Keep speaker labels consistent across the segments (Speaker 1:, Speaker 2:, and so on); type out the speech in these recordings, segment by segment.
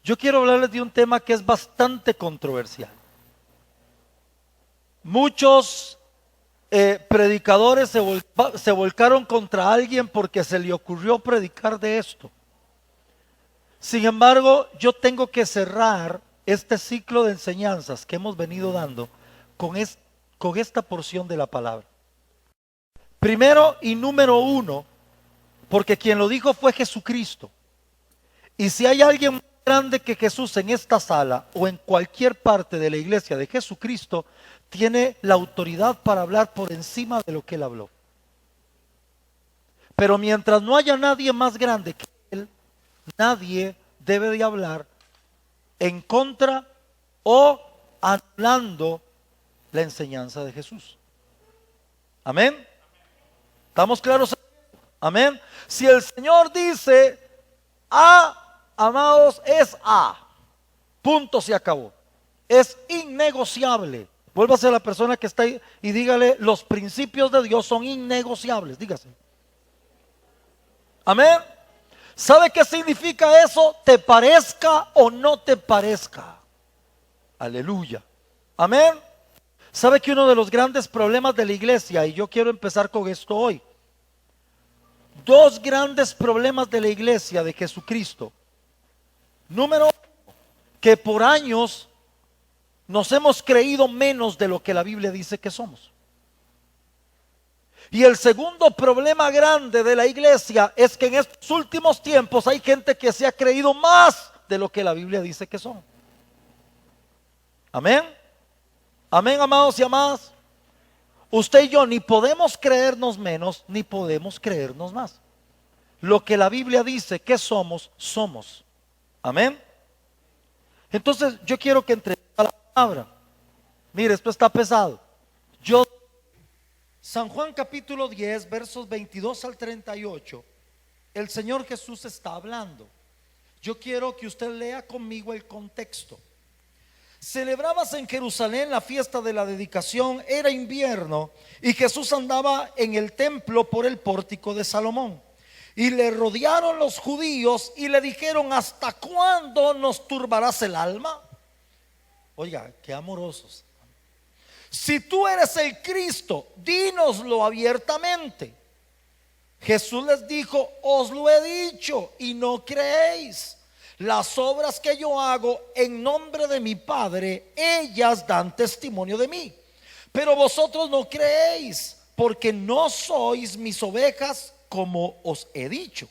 Speaker 1: Yo quiero hablarles de un tema que es bastante controversial. Muchos predicadores se volcaron contra alguien porque se le ocurrió predicar de esto. Sin embargo, yo tengo que cerrar este ciclo de enseñanzas que hemos venido dando con esta porción de la palabra. Primero y número uno, porque quien lo dijo fue Jesucristo. Y si hay alguien más grande que Jesús en esta sala o en cualquier parte de la iglesia de Jesucristo, tiene la autoridad para hablar por encima de lo que él habló. Pero mientras no haya nadie más grande que él, nadie debe de hablar en contra o anulando la enseñanza de Jesús. Amén. ¿Estamos claros? Amén. Si el Señor dice A, amados, es A. Punto, se acabó. Es innegociable. Vuélvase a la persona que está ahí y dígale: los principios de Dios son innegociables. Dígase. Amén. ¿Sabe qué significa eso? Te parezca o no te parezca. Aleluya. Amén. ¿Sabe que uno de los grandes problemas de la iglesia, y yo quiero empezar con esto hoy, dos grandes problemas de la iglesia de Jesucristo? Número uno, que por años nos hemos creído menos de lo que la Biblia dice que somos. Y el segundo problema grande de la iglesia es que en estos últimos tiempos hay gente que se ha creído más de lo que la Biblia dice que son. Amén. Amén, amados y amadas. Usted y yo ni podemos creernos menos ni podemos creernos más. Lo que la Biblia dice que somos, somos. Amén. Entonces yo quiero que entre a la palabra. Mire, esto está pesado. San Juan capítulo 10, versos 22 al 38, el Señor Jesús está hablando. Yo quiero que usted lea conmigo el contexto. Celebrábase en Jerusalén la fiesta de la dedicación, era invierno, y Jesús andaba en el templo por el pórtico de Salomón. Y le rodearon los judíos y le dijeron: ¿hasta cuándo nos turbarás el alma? Oiga, qué amorosos. Si tú eres el Cristo, dínoslo abiertamente. Jesús les dijo: os lo he dicho y no creéis. Las obras que yo hago en nombre de mi Padre, ellas dan testimonio de mí. Pero vosotros no creéis, porque no sois mis ovejas, como os he dicho.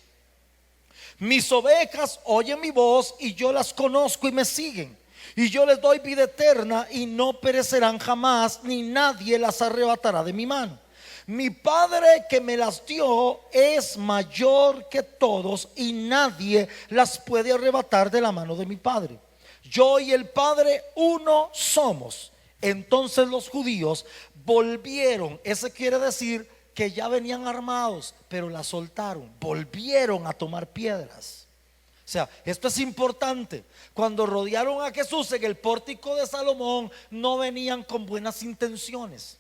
Speaker 1: Mis ovejas oyen mi voz y yo las conozco y me siguen. Y yo les doy vida eterna y no perecerán jamás, ni nadie las arrebatará de mi mano. Mi Padre que me las dio es mayor que todos y nadie las puede arrebatar de la mano de mi Padre. Yo y el Padre uno somos. Entonces los judíos volvieron, eso quiere decir que ya venían armados, pero la soltaron, volvieron a tomar piedras. O sea, esto es importante. Cuando rodearon a Jesús en el pórtico de Salomón, no venían con buenas intenciones.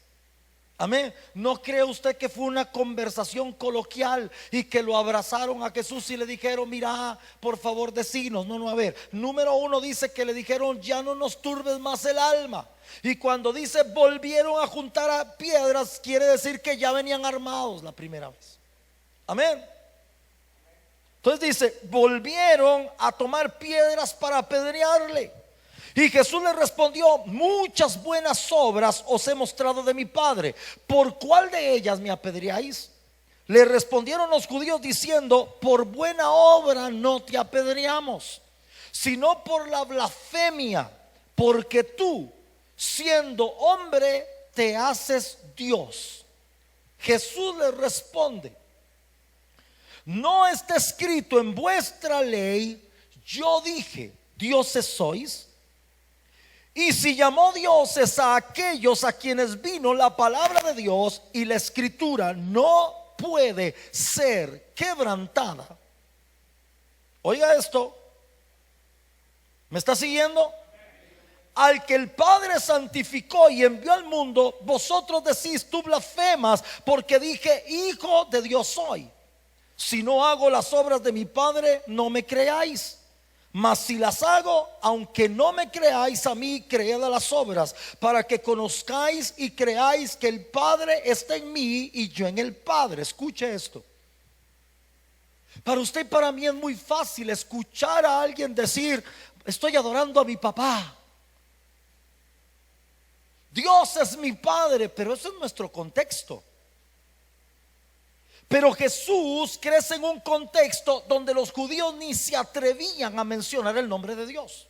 Speaker 1: Amén. ¿No cree usted que fue una conversación coloquial y que lo abrazaron a Jesús y le dijeron: mira, por favor, decinos? No, a ver. Número uno dice que le dijeron: ya no nos turbes más el alma. Y cuando dice volvieron a juntar a piedras, quiere decir que ya venían armados la primera vez. Amén. Entonces dice: volvieron a tomar piedras para apedrearle. Y Jesús le respondió: muchas buenas obras os he mostrado de mi Padre, ¿por cuál de ellas me apedreáis? Le respondieron los judíos diciendo: por buena obra no te apedreamos, sino por la blasfemia, porque tú, siendo hombre, te haces Dios. Jesús le responde: ¿no está escrito en vuestra ley, yo dije, dioses sois? Y si llamó dioses a aquellos a quienes vino la palabra de Dios, y la escritura no puede ser quebrantada. Oiga esto, ¿me está siguiendo? Al que el Padre santificó y envió al mundo, vosotros decís: tú blasfemas, porque dije, hijo de Dios soy. Si no hago las obras de mi Padre, no me creáis. Mas si las hago, aunque no me creáis a mí, creed a las obras, para que conozcáis y creáis que el Padre está en mí y yo en el Padre. Escuche esto. Para usted y para mí es muy fácil escuchar a alguien decir: estoy adorando a mi papá, Dios es mi Padre, pero eso es nuestro contexto. Pero Jesús crece en un contexto donde los judíos ni se atrevían a mencionar el nombre de Dios.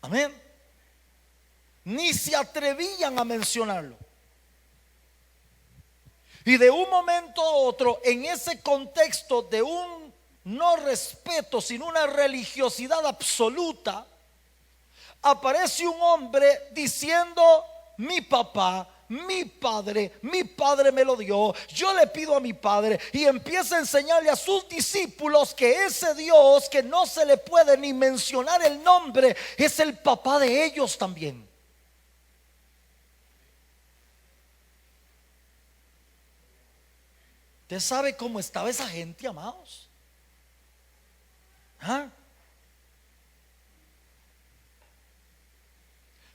Speaker 1: Amén. Ni se atrevían a mencionarlo. Y de un momento a otro, en ese contexto de un no respeto, sino una religiosidad absoluta, aparece un hombre diciendo: mi papá, mi padre me lo dio, yo le pido a mi padre. Y empieza a enseñarle a sus discípulos que ese Dios que no se le puede ni mencionar el nombre es el papá de ellos también. ¿Usted sabe cómo estaba esa gente, amados? ¿Ah?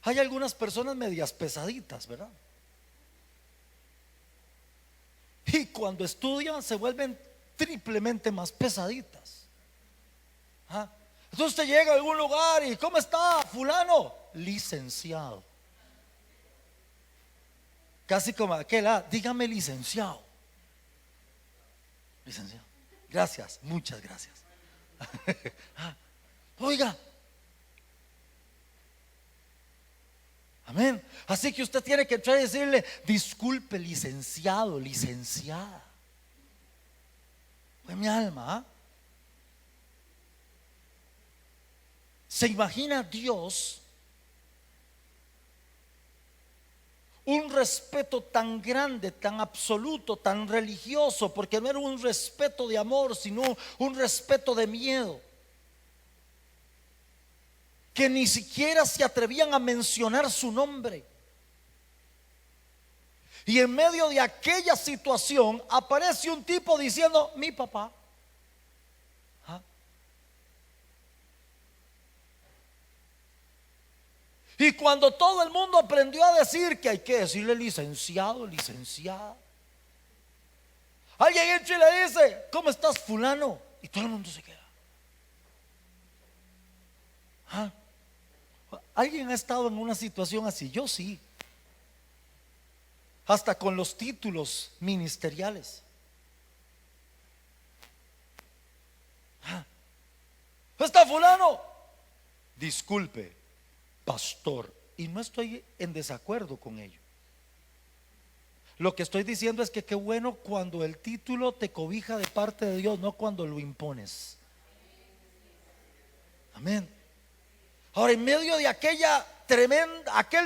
Speaker 1: Hay algunas personas medias pesaditas, ¿verdad? Y cuando estudian se vuelven triplemente más pesaditas. ¿Ah? Entonces usted llega a algún lugar y: ¿cómo está fulano? Licenciado. Casi como aquel: dígame licenciado. Licenciado. Gracias, muchas gracias. Oiga. Amén. Así que usted tiene que entrar y decirle: disculpe, licenciado, licenciada. Fue mi alma. ¿Se imagina Dios un respeto tan grande, tan absoluto, tan religioso? Porque no era un respeto de amor, sino un respeto de miedo, que ni siquiera se atrevían a mencionar su nombre. Y en medio de aquella situación aparece un tipo diciendo: mi papá. ¿Ah? Y cuando todo el mundo aprendió a decir que hay que decirle licenciado, licenciada, alguien entra y le dice: ¿cómo estás, fulano? Y todo el mundo se queda. ¿Ah? ¿Alguien ha estado en una situación así? Yo sí. Hasta con los títulos ministeriales. ¿Está fulano? Disculpe, pastor. Y no estoy en desacuerdo con ello. Lo que estoy diciendo es que qué bueno cuando el título te cobija de parte de Dios, no cuando lo impones. Amén. Ahora, en medio de aquel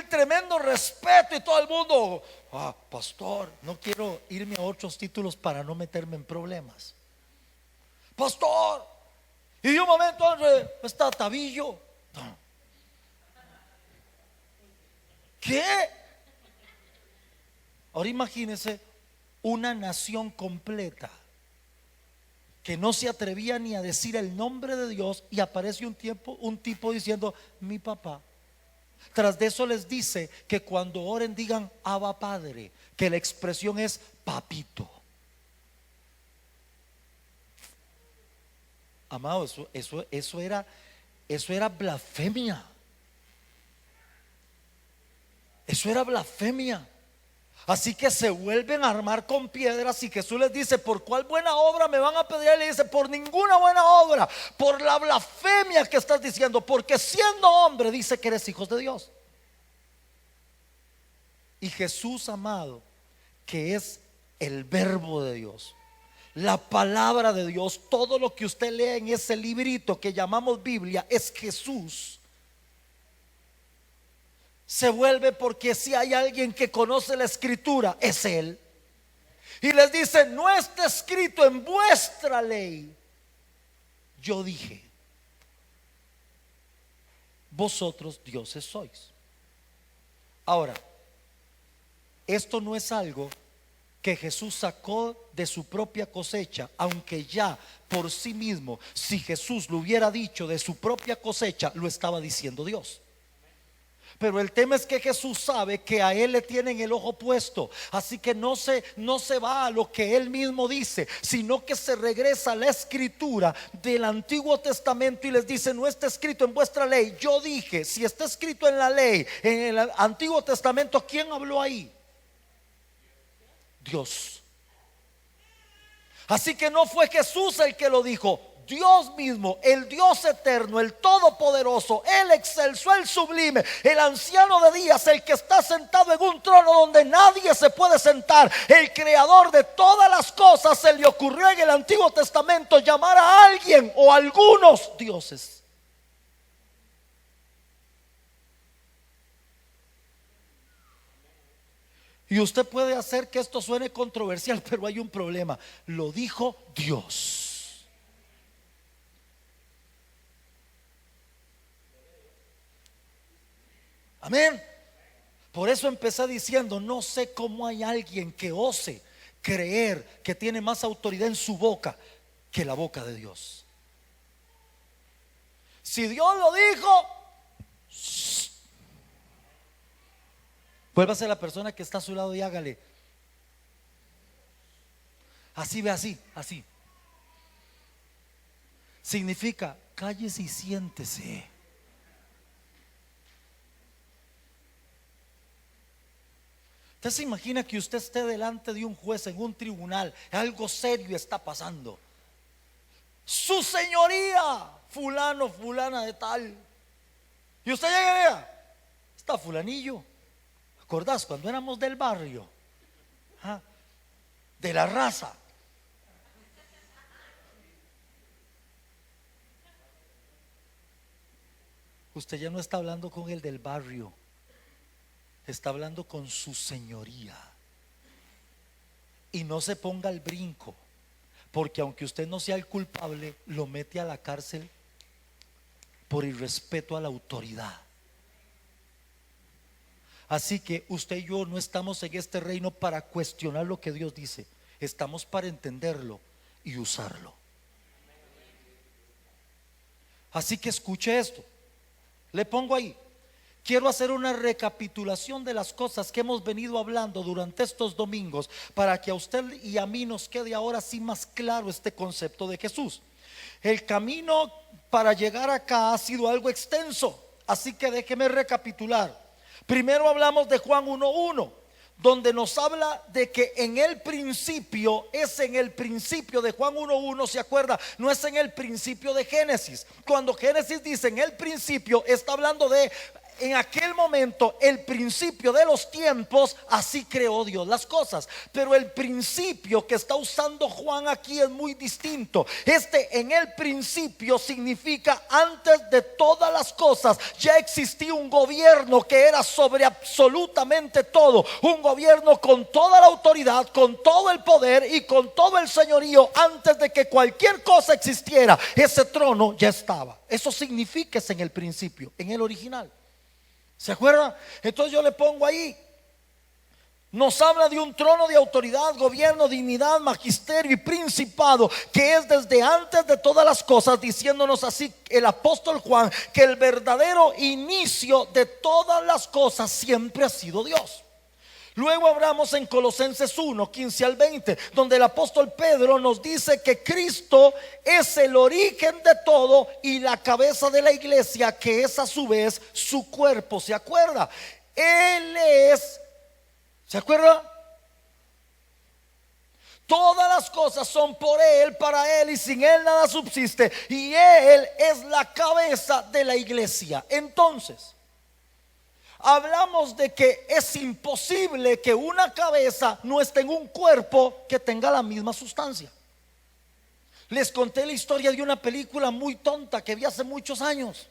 Speaker 1: tremendo respeto y todo el mundo: pastor, no quiero irme a otros títulos para no meterme en problemas. Pastor. Y de un momento a otro: está Tabillo. ¿Qué? Ahora imagínense una nación completa que no se atrevía ni a decir el nombre de Dios, y aparece un tipo diciendo: mi papá. Tras de eso les dice que cuando oren digan: Abba Padre, que la expresión es papito. Amado, eso era blasfemia. Eso era blasfemia. Así que se vuelven a armar con piedras, y Jesús les dice: ¿por cuál buena obra me van a pedir? Y le dice: por ninguna buena obra, por la blasfemia que estás diciendo, porque siendo hombre dice que eres hijos de Dios. Y Jesús, amado, que es el verbo de Dios, la palabra de Dios, todo lo que usted lee en ese librito que llamamos Biblia es Jesús. Se vuelve, porque si hay alguien que conoce la escritura es Él. Y les dice: no está escrito en vuestra ley, yo dije, vosotros dioses sois. Ahora, esto no es algo que Jesús sacó de su propia cosecha, aunque ya por sí mismo, si Jesús lo hubiera dicho de su propia cosecha, lo estaba diciendo Dios. Pero el tema es que Jesús sabe que a él le tienen el ojo puesto, así que no se va a lo que él mismo dice, sino que se regresa a la escritura del Antiguo Testamento y les dice: no está escrito en vuestra ley. Yo dije, si está escrito en la ley, en el Antiguo Testamento, ¿quién habló ahí? Dios. Así que no fue Jesús el que lo dijo, Dios mismo, el Dios eterno, el todopoderoso, el excelso, el sublime, el anciano de días, el que está sentado en un trono donde nadie se puede sentar, el creador de todas las cosas. Se le ocurrió en el Antiguo Testamento llamar a alguien o a algunos dioses. Y usted puede hacer que esto suene controversial, pero hay un problema: lo dijo Dios. Amén. Por eso empecé diciendo: no sé cómo hay alguien que ose creer que tiene más autoridad en su boca que la boca de Dios. Si Dios lo dijo, vuélvase a la persona que está a su lado y hágale así, ve así, así. Significa: cállese y siéntese. Usted se imagina que usted esté delante de un juez en un tribunal, algo serio está pasando. Su señoría, fulano, fulana de tal. Y usted llega y diga: está fulanillo. ¿Acordás cuando éramos del barrio? ¿Ah? De la raza. Usted ya no está hablando con el del barrio, está hablando con su señoría. Y no se ponga al brinco, porque aunque usted no sea el culpable, lo mete a la cárcel por irrespeto a la autoridad. Así que usted y yo no estamos en este reino para cuestionar lo que Dios dice, estamos para entenderlo y usarlo. Así que escuche esto. Le pongo ahí: quiero hacer una recapitulación de las cosas que hemos venido hablando durante estos domingos, para que a usted y a mí nos quede ahora sí más claro este concepto de Jesús. El camino para llegar acá ha sido algo extenso, así que déjeme recapitular. Primero hablamos de Juan 1:1, donde nos habla de que en el principio, es en el principio de Juan 1:1, ¿se acuerda? No es en el principio de Génesis. Cuando Génesis dice en el principio, está hablando de en aquel momento, el principio de los tiempos. Así creó Dios las cosas. Pero el principio que está usando Juan aquí es muy distinto. En el principio significa: antes de todas las cosas ya existía un gobierno que era sobre absolutamente todo, un gobierno con toda la autoridad, con todo el poder y con todo el señorío. Antes de que cualquier cosa existiera, ese trono ya estaba. Eso significa: es en el principio, en el original. ¿Se acuerda? Entonces yo le pongo ahí: nos habla de un trono de autoridad, gobierno, dignidad, magisterio y principado, que es desde antes de todas las cosas, diciéndonos así el apóstol Juan, que el verdadero inicio de todas las cosas siempre ha sido Dios. Luego hablamos en Colosenses 1:15-20, donde el apóstol Pedro nos dice que Cristo es el origen de todo y la cabeza de la iglesia, que es a su vez su cuerpo. ¿Se acuerda? Él es, ¿se acuerda? Todas las cosas son por Él, para Él, y sin Él nada subsiste. Y Él es la cabeza de la iglesia. Entonces, hablamos de que es imposible que una cabeza no esté en un cuerpo que tenga la misma sustancia. Les conté la historia de una película muy tonta que vi hace muchos años,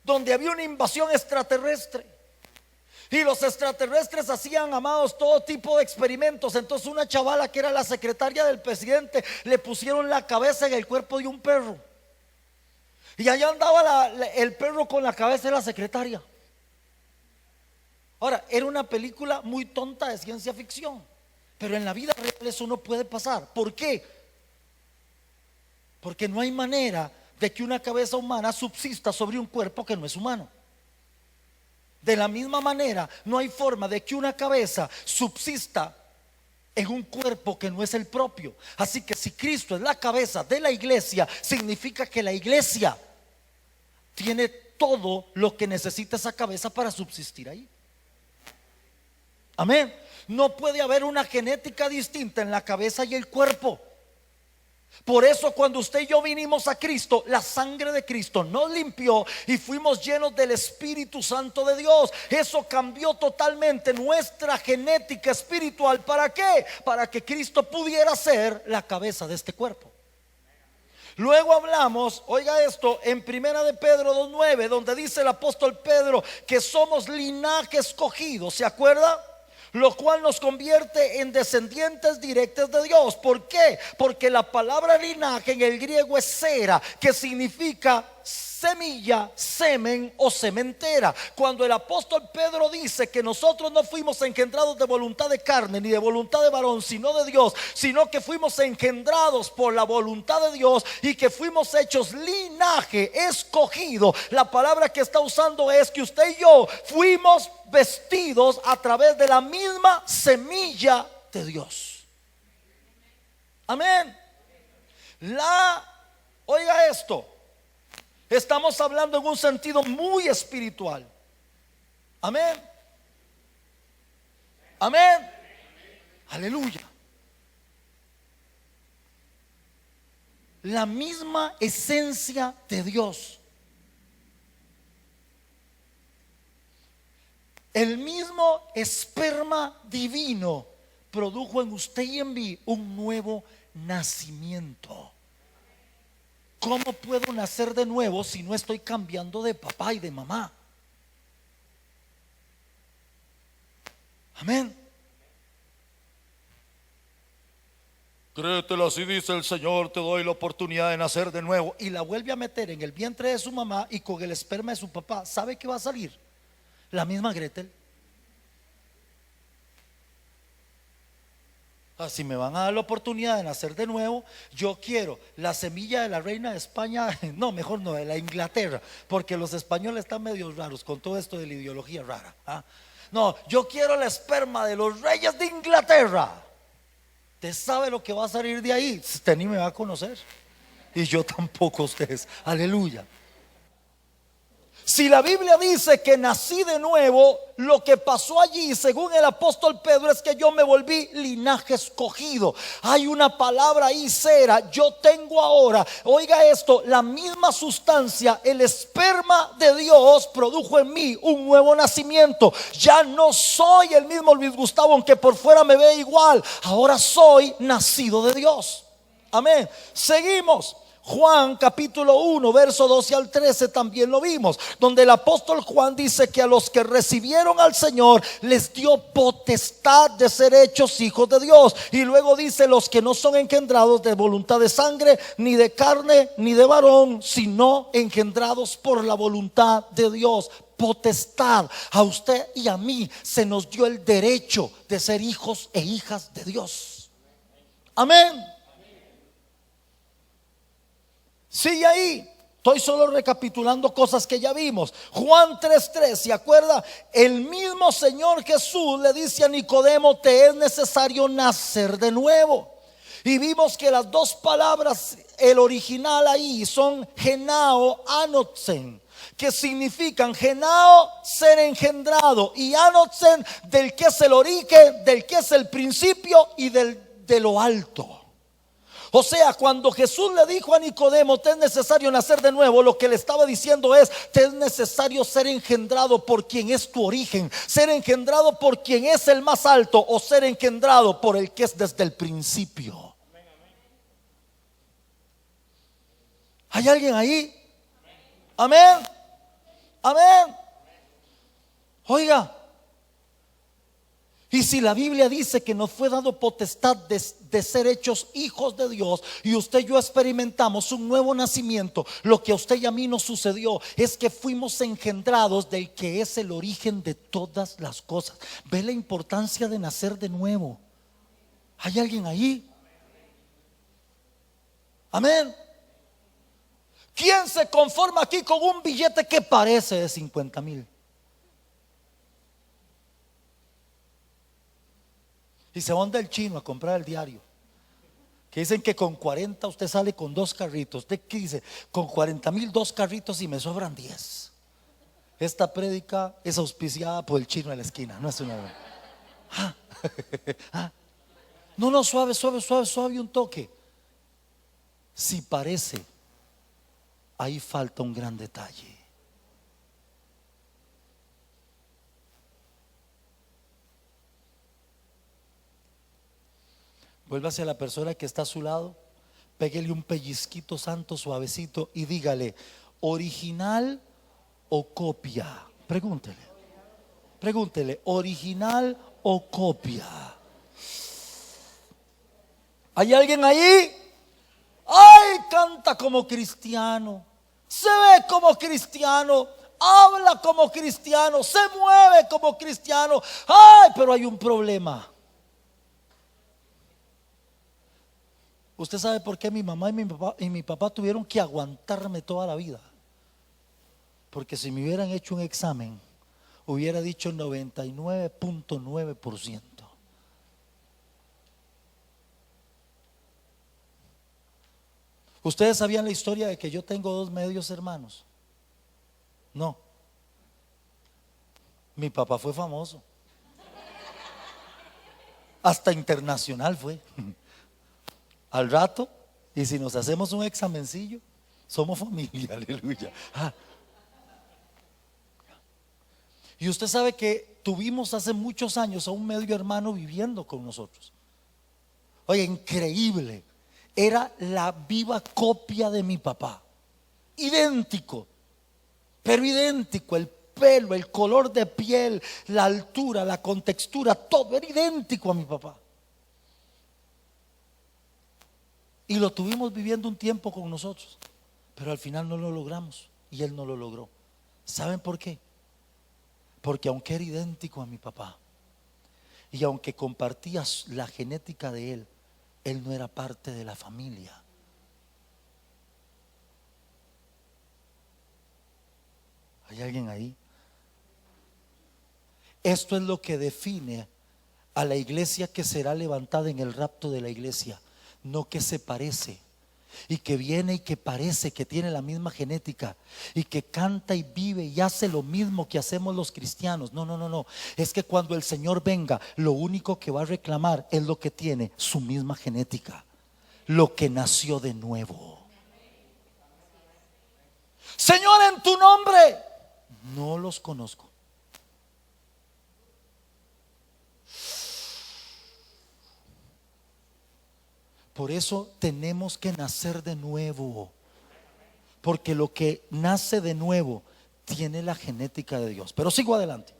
Speaker 1: donde había una invasión extraterrestre y los extraterrestres hacían, amados, todo tipo de experimentos. Entonces una chavala que era la secretaria del presidente le pusieron la cabeza en el cuerpo de un perro. Y allá andaba el perro con la cabeza de la secretaria. Ahora, era una película muy tonta de ciencia ficción, pero en la vida real eso no puede pasar. ¿Por qué? Porque no hay manera de que una cabeza humana subsista sobre un cuerpo que no es humano. De la misma manera, no hay forma de que una cabeza subsista en un cuerpo que no es el propio. Así que si Cristo es la cabeza de la iglesia, significa que la iglesia tiene todo lo que necesita esa cabeza para subsistir ahí. Amén. No puede haber una genética distinta en la cabeza y el cuerpo. Por eso cuando usted y yo vinimos a Cristo, la sangre de Cristo nos limpió y fuimos llenos del Espíritu Santo de Dios. Eso cambió totalmente nuestra genética espiritual. ¿Para qué? Para que Cristo pudiera ser la cabeza de este cuerpo. Luego hablamos, oiga esto, en primera de Pedro 2:9, donde dice el apóstol Pedro que somos linaje escogido, ¿se acuerda? Lo cual nos convierte en descendientes directos de Dios. ¿Por qué? Porque la palabra linaje en el griego es sera, que significa semilla, semen o sementera. Cuando el apóstol Pedro dice que nosotros no fuimos engendrados de voluntad de carne ni de voluntad de varón, sino de Dios, sino que fuimos engendrados por la voluntad de Dios y que fuimos hechos linaje escogido, la palabra que está usando es que usted y yo fuimos vestidos a través de la misma semilla de Dios. Amén. Oiga esto, estamos hablando en un sentido muy espiritual. Amén. Amén. Aleluya. La misma esencia de Dios, el mismo esperma divino produjo en usted y en mí un nuevo nacimiento. ¿Cómo puedo nacer de nuevo si no estoy cambiando de papá y de mamá? Amén. Créetelo, así dice el Señor, te doy la oportunidad de nacer de nuevo. Y la vuelve a meter en el vientre de su mamá y con el esperma de su papá. ¿Sabe qué va a salir? La misma Gretel. Si me van a dar la oportunidad de nacer de nuevo, yo quiero la semilla de la reina de España, no, mejor no, de la Inglaterra, porque los españoles están medio raros con todo esto de la ideología rara. No, yo quiero la esperma de los reyes de Inglaterra. Usted sabe lo que va a salir de ahí. Usted ni me va a conocer y yo tampoco, ustedes. Aleluya. Si la Biblia dice que nací de nuevo, lo que pasó allí, según el apóstol Pedro, es que yo me volví linaje escogido. Hay una palabra ahí, sera. Yo tengo ahora, oiga esto, la misma sustancia, el esperma de Dios produjo en mí un nuevo nacimiento. Ya no soy el mismo Luis Gustavo, aunque por fuera me ve igual. Ahora soy nacido de Dios. Amén. Seguimos. Juan capítulo 1 verso 12 al 13 también lo vimos, donde el apóstol Juan dice que a los que recibieron al Señor les dio potestad de ser hechos hijos de Dios. Y luego dice: los que no son engendrados de voluntad de sangre, ni de carne, ni de varón, sino engendrados por la voluntad de Dios. Potestad. A usted y a mí se nos dio el derecho de ser hijos e hijas de Dios. Amén. Sigue ahí. Estoy solo recapitulando cosas que ya vimos. Juan 3:3, ¿se acuerda? El mismo Señor Jesús le dice a Nicodemo: te es necesario nacer de nuevo. Y vimos que las dos palabras, el original ahí, son genao, anotzen, que significan genao, ser engendrado, y anotzen, del que es el origen, del que es el principio y de lo alto. O sea, cuando Jesús le dijo a Nicodemo: te es necesario nacer de nuevo, lo que le estaba diciendo es: te es necesario ser engendrado por quien es tu origen, ser engendrado por quien es el más alto, o ser engendrado por el que es desde el principio. ¿Hay alguien ahí? Amén. Amén. Oiga, Y si la Biblia dice que nos fue dado potestad de ser hechos hijos de Dios, y usted y yo experimentamos un nuevo nacimiento, lo que a usted y a mí nos sucedió es que fuimos engendrados del que es el origen de todas las cosas. ¿Ve la importancia de nacer de nuevo? ¿Hay alguien ahí? Amén. ¿Quién se conforma aquí con un billete que parece de 50,000? Y se va del chino a comprar el diario, que dicen que con 40 usted sale con 2 carritos. ¿Usted qué dice? Con 40,000 2 carritos y me sobran 10. Esta prédica es auspiciada por el chino de la esquina, no es una... ¿Ah? ¿Ah? No, suave un toque. Si parece, ahí falta un gran detalle. Vuélvase a la persona que está a su lado, péguele un pellizquito santo suavecito y dígale: ¿original o copia? Pregúntele, ¿original o copia? ¿Hay alguien ahí? ¡Ay! Canta como cristiano, se ve como cristiano, habla como cristiano, se mueve como cristiano. ¡Ay! Pero hay un problema. Usted sabe por qué mi mamá y mi papá tuvieron que aguantarme toda la vida. Porque si me hubieran hecho un examen, hubiera dicho 99.9%. ¿Ustedes sabían la historia de que yo tengo 2 medios hermanos? No. Mi papá fue famoso. Hasta internacional fue. Al rato, y si nos hacemos un examencillo, somos familia, aleluya. Y usted sabe que tuvimos hace muchos años a un medio hermano viviendo con nosotros. Oye, increíble. Era la viva copia de mi papá. Idéntico, pero idéntico. El pelo, el color de piel, la altura, la contextura, todo era idéntico a mi papá. Y lo tuvimos viviendo un tiempo con nosotros, pero al final no lo logramos y él no lo logró. ¿Saben por qué? Porque aunque era idéntico a mi papá y aunque compartía la genética de él, él no era parte de la familia. ¿Hay alguien ahí? Esto es lo que define a la iglesia que será levantada en el rapto de la iglesia. No que se parece y que viene y que parece que tiene la misma genética y que canta y vive y hace lo mismo que hacemos los cristianos. No. Es que cuando el Señor venga, lo único que va a reclamar es lo que tiene su misma genética, lo que nació de nuevo. Señor, en tu nombre, no los conozco. Por eso tenemos que nacer de nuevo, porque lo que nace de nuevo tiene la genética de Dios. Pero sigo adelante.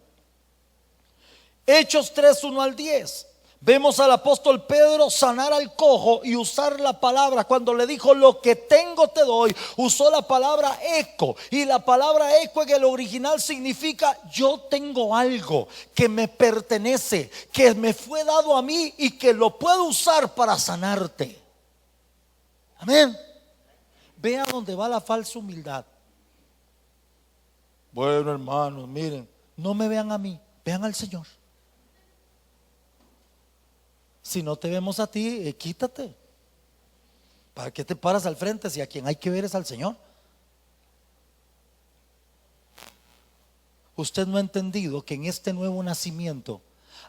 Speaker 1: Hechos 3:1-10. Vemos al apóstol Pedro sanar al cojo y usar la palabra. Cuando le dijo lo que tengo te doy, usó la palabra eco. Y la palabra eco en el original significa yo tengo algo que me pertenece, que me fue dado a mí y que lo puedo usar para sanarte. Amén. Vea dónde va la falsa humildad. Bueno, hermanos, miren, no me vean a mí, vean al Señor. Si no te vemos a ti, quítate. ¿Para qué te paras al frente si a quien hay que ver es al Señor? Usted no ha entendido que en este nuevo nacimiento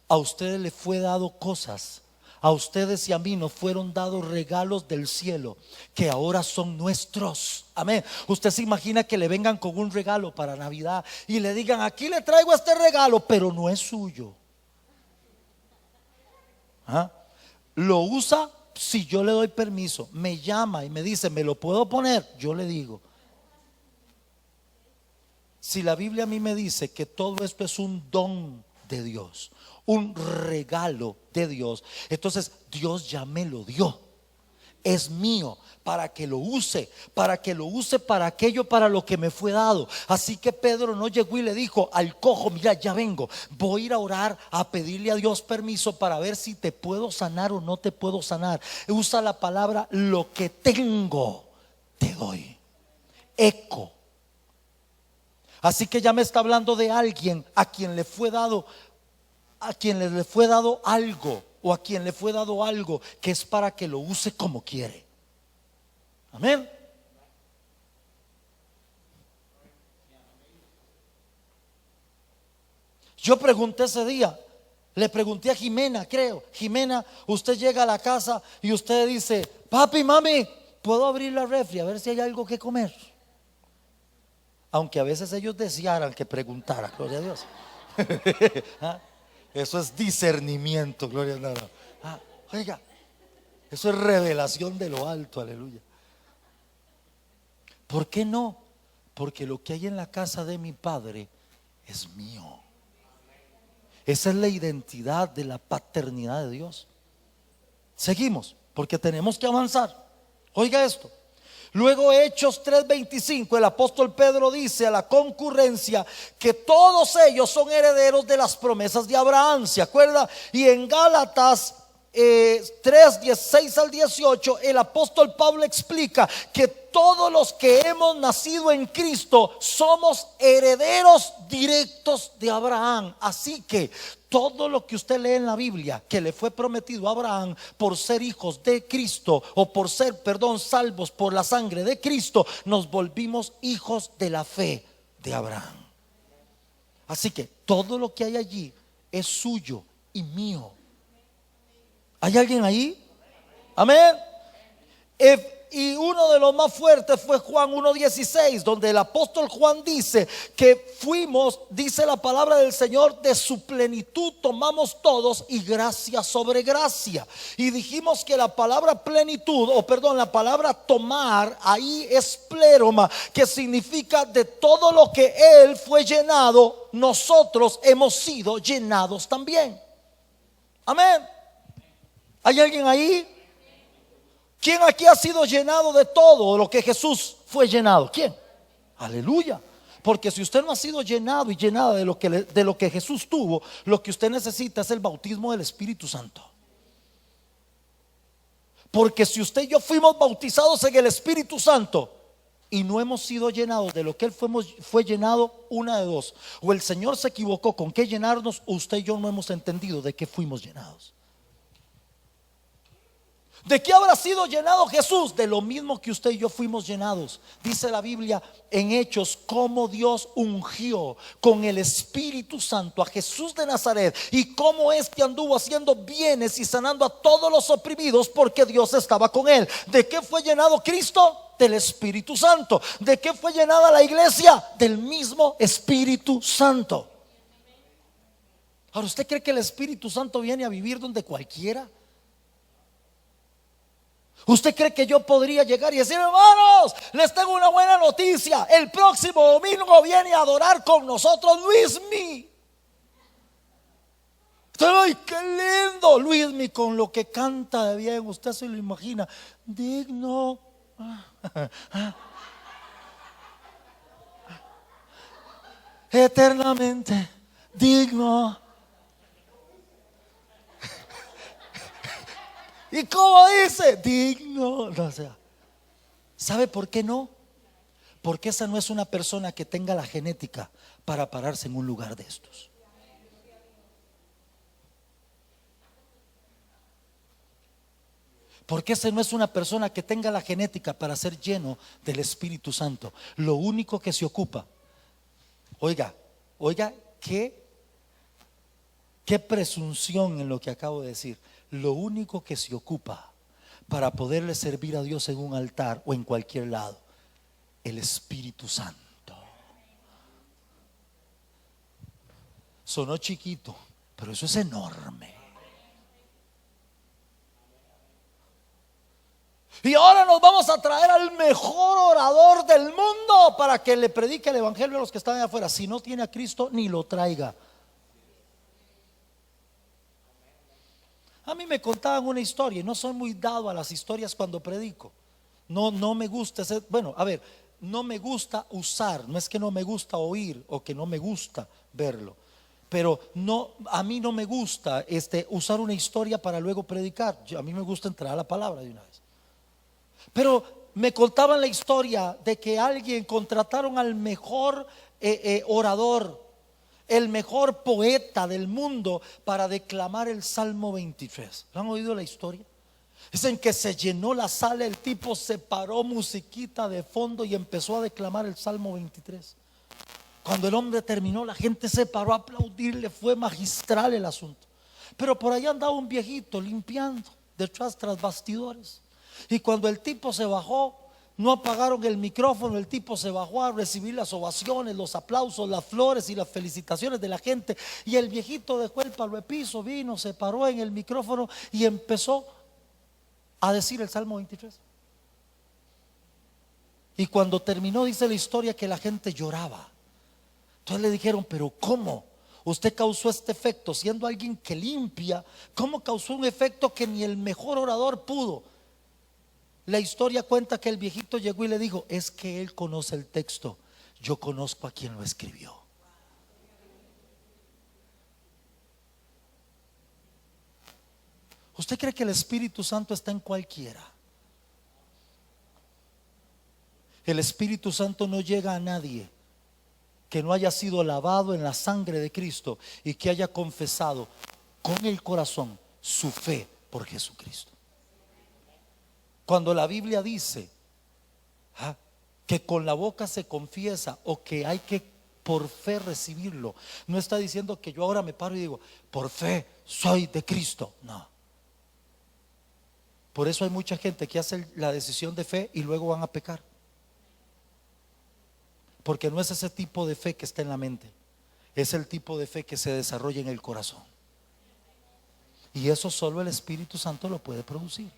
Speaker 1: a ustedes le fue dado cosas. A ustedes y a mí nos fueron dados regalos del cielo que ahora son nuestros. Amén. Usted se imagina que le vengan con un regalo para Navidad y le digan: aquí le traigo este regalo, pero no es suyo. Lo usa si yo le doy permiso. Me llama y me dice: ¿me lo puedo poner? Yo le digo. Si la Biblia a mí me dice que todo esto es un don de Dios, un regalo de Dios. Entonces Dios ya me lo dio, es mío para que lo use, para aquello para lo que me fue dado. Así que Pedro no llegó y le dijo al cojo: mira, ya vengo, voy a ir a orar, a pedirle a Dios permiso para ver si te puedo sanar o no te puedo sanar. Usa la palabra: lo que tengo te doy. Eco. Así que ya me está hablando de alguien a quien le fue dado, le fue dado algo, o a quien le fue dado algo que es para que lo use como quiere. Amén. Yo pregunté ese día, le pregunté a Jimena, creo: Jimena, usted llega a la casa y usted dice: papi, mami, ¿puedo abrir la refri a ver si hay algo que comer? Aunque a veces ellos desearan que preguntara, gloria a Dios. ¿Ah? Eso es discernimiento, gloria a Dios. Oiga, eso es revelación de lo alto, aleluya. ¿Por qué no? Porque lo que hay en la casa de mi padre es mío. Esa es la identidad de la paternidad de Dios. Seguimos, porque tenemos que avanzar. Oiga esto. Luego, Hechos 3:25, el apóstol Pedro dice a la concurrencia que todos ellos son herederos de las promesas de Abraham, ¿se acuerda? Y en Gálatas 3:16 al 18, el apóstol Pablo explica que todos los que hemos nacido en Cristo somos herederos directos de Abraham. Así que todo lo que usted lee en la Biblia que le fue prometido a Abraham por ser hijos de Cristo, o por ser, salvos por la sangre de Cristo, nos volvimos hijos de la fe de Abraham. Así que todo lo que hay allí es suyo y mío. ¿Hay alguien ahí? Amén. Y uno de los más fuertes fue Juan 1:16, donde el apóstol Juan dice que fuimos, dice la palabra del Señor, de su plenitud tomamos todos, y gracia sobre gracia. Y dijimos que la palabra plenitud, la palabra tomar ahí es pleroma, que significa de todo lo que Él fue llenado, nosotros hemos sido llenados también. Amén. ¿Hay alguien ahí? ¿Quién aquí ha sido llenado de todo lo que Jesús fue llenado? ¿Quién? Aleluya. Porque si usted no ha sido llenado y llenada de lo que Jesús tuvo, lo que usted necesita es el bautismo del Espíritu Santo. Porque si usted y yo fuimos bautizados en el Espíritu Santo y no hemos sido llenados de lo que Él fue llenado, una de dos: o el Señor se equivocó con qué llenarnos, o usted y yo no hemos entendido de qué fuimos llenados. ¿De qué habrá sido llenado Jesús? De lo mismo que usted y yo fuimos llenados. Dice la Biblia en Hechos cómo Dios ungió con el Espíritu Santo a Jesús de Nazaret, y cómo este anduvo haciendo bienes y sanando a todos los oprimidos, porque Dios estaba con él. ¿De qué fue llenado Cristo? Del Espíritu Santo. ¿De qué fue llenada la iglesia? Del mismo Espíritu Santo. Ahora, ¿usted cree que el Espíritu Santo viene a vivir donde cualquiera? ¿Usted cree que yo podría llegar y decir: hermanos, les tengo una buena noticia, el próximo domingo viene a adorar con nosotros Luismi? ¡Ay, qué lindo! Luismi, con lo que canta de bien, usted se lo imagina, digno, eternamente digno. ¿Y cómo dice? Digno. O sea, ¿sabe por qué no? Porque esa no es una persona que tenga la genética para pararse en un lugar de estos. Porque esa no es una persona que tenga la genética para ser lleno del Espíritu Santo. Lo único que se ocupa, oiga, qué presunción en lo que acabo de decir. Lo único que se ocupa para poderle servir a Dios en un altar o en cualquier lado, el Espíritu Santo. Sonó chiquito, pero eso es enorme. Y ahora nos vamos a traer al mejor orador del mundo para que le predique el evangelio a los que están allá afuera. Si no tiene a Cristo, ni lo traiga. A mí me contaban una historia y no soy muy dado a las historias cuando predico. No, no me gusta bueno, a ver, no me gusta usar, no es que no me gusta oír o que no me gusta verlo, pero no, a mí no me gusta usar una historia para luego predicar. A mí me gusta entrar a la palabra de una vez. Pero me contaban la historia de que alguien contrataron al mejor orador, el mejor poeta del mundo para declamar el Salmo 23. ¿Han oído la historia? Dicen que se llenó la sala, el tipo se paró, musiquita de fondo y empezó a declamar el Salmo 23. Cuando el hombre terminó, la gente se paró a aplaudirle, fue magistral el asunto. Pero por allá andaba un viejito limpiando detrás tras bastidores. Y cuando el tipo se bajó, no apagaron el micrófono, el tipo se bajó a recibir las ovaciones, los aplausos, las flores y las felicitaciones de la gente. Y el viejito dejó el palo de piso, vino, se paró en el micrófono y empezó a decir el Salmo 23. Y cuando terminó, dice la historia que la gente lloraba. Entonces le dijeron, pero ¿cómo? Usted causó este efecto siendo alguien que limpia. ¿Cómo causó un efecto que ni el mejor orador pudo? La historia cuenta que el viejito llegó y le dijo, es que él conoce el texto, yo conozco a quien lo escribió. ¿Usted cree que el Espíritu Santo está en cualquiera? El Espíritu Santo no llega a nadie que no haya sido lavado en la sangre de Cristo y que haya confesado con el corazón su fe por Jesucristo. Cuando la Biblia dice que con la boca se confiesa o que hay que por fe recibirlo, no está diciendo que yo ahora me paro y digo, por fe soy de Cristo. No. Por eso hay mucha gente que hace la decisión de fe y luego van a pecar. Porque no es ese tipo de fe que está en la mente, es el tipo de fe que se desarrolla en el corazón. Y eso solo el Espíritu Santo lo puede producir.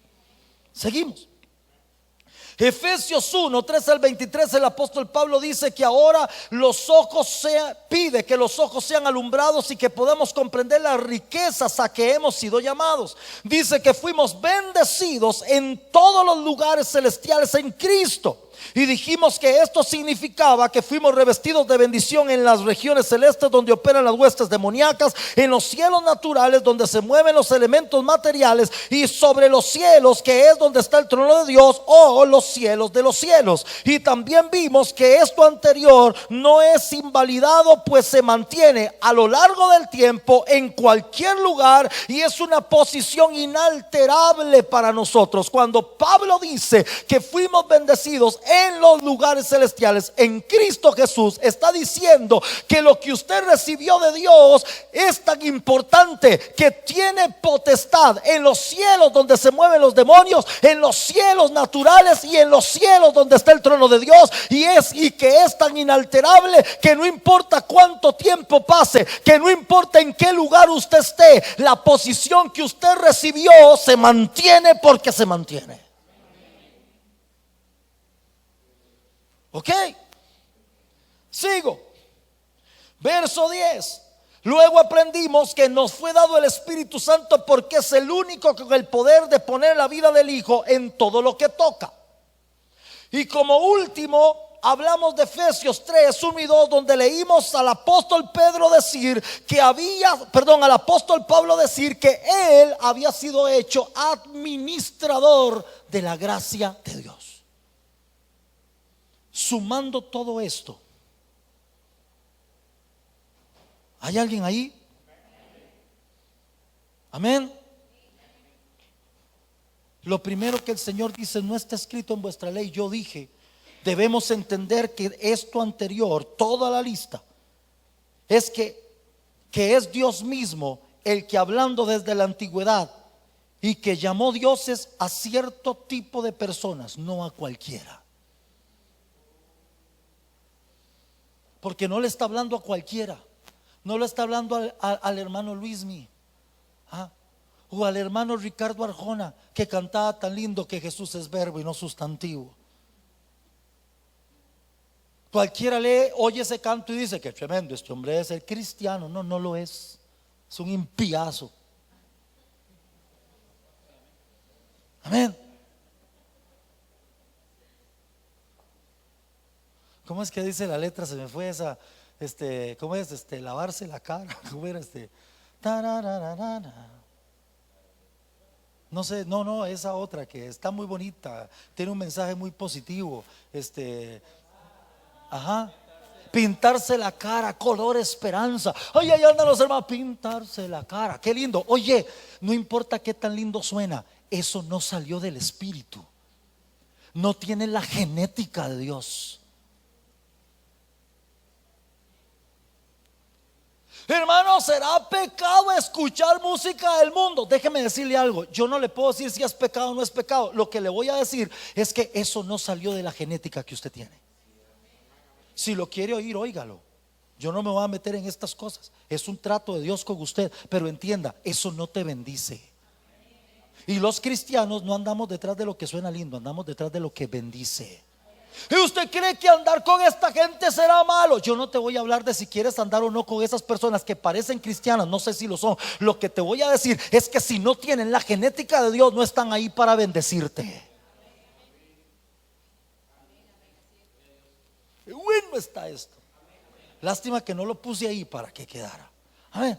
Speaker 1: Seguimos. Efesios 1, 13 al 23, el apóstol Pablo dice que ahora pide que los ojos sean alumbrados y que podamos comprender las riquezas a que hemos sido llamados. Dice que fuimos bendecidos en todos los lugares celestiales en Cristo. Y dijimos que esto significaba que fuimos revestidos de bendición en las regiones celestes donde operan las huestes demoníacas, en los cielos naturales donde se mueven los elementos materiales, y sobre los cielos que es donde está el trono de Dios, o los cielos de los cielos. Y también vimos que esto anterior no es invalidado, pues se mantiene a lo largo del tiempo en cualquier lugar y es una posición inalterable para nosotros. Cuando Pablo dice que fuimos bendecidos en los lugares celestiales en Cristo Jesús, está diciendo que lo que usted recibió de Dios es tan importante que tiene potestad en los cielos donde se mueven los demonios, en los cielos naturales y en los cielos donde está el trono de Dios, y que es tan inalterable que no importa cuánto tiempo pase, que no importa en qué lugar usted esté, la posición que usted recibió se mantiene porque se mantiene. Ok, sigo. Verso 10. Luego aprendimos que nos fue dado el Espíritu Santo porque es el único con el poder de poner la vida del Hijo en todo lo que toca. Y como último hablamos de Efesios 3, 1 y 2, donde leímos al apóstol Pedro decir que al apóstol Pablo decir que él había sido hecho administrador de la gracia de Dios. Sumando todo esto, ¿hay alguien ahí? Amén. Lo primero que el Señor dice, no está escrito en vuestra ley. Yo dije, debemos entender que esto anterior, toda la lista, es que es Dios mismo el que, hablando desde la antigüedad, y que llamó dioses a cierto tipo de personas, no a cualquiera. Porque no le está hablando a cualquiera. No le está hablando al hermano Luismi, o al hermano Ricardo Arjona, que cantaba tan lindo que Jesús es verbo y no sustantivo. Cualquiera oye ese canto y dice que tremendo, este hombre es el cristiano. No, no lo es. Es un impiazo. ¿Cómo es que dice la letra? Se me fue esa, ¿cómo es? Lavarse la cara, ¿cómo era tarararara? No sé, no, esa otra que está muy bonita, tiene un mensaje muy positivo, ajá. Pintarse la cara, color esperanza. Oye, ahí andan los hermanos, pintarse la cara, qué lindo. Oye, no importa qué tan lindo suena, eso no salió del espíritu, no tiene la genética de Dios. Hermano, ¿será pecado escuchar música del mundo? Déjeme decirle algo, yo no le puedo decir si es pecado o no es pecado. Lo que le voy a decir es que eso no salió de la genética que usted tiene. Si lo quiere oír, óigalo. Yo no me voy a meter en estas cosas. Es un trato de Dios con usted, pero entienda, eso no te bendice. Y los cristianos no andamos detrás de lo que suena lindo, andamos detrás de lo que bendice. ¿Y usted cree que andar con esta gente será malo? Yo no te voy a hablar de si quieres andar o no con esas personas que parecen cristianas, no sé si lo son. Lo que te voy a decir es que si no tienen la genética de Dios, no están ahí para bendecirte. Bueno está esto. Lástima que no lo puse ahí para que quedara. A ver,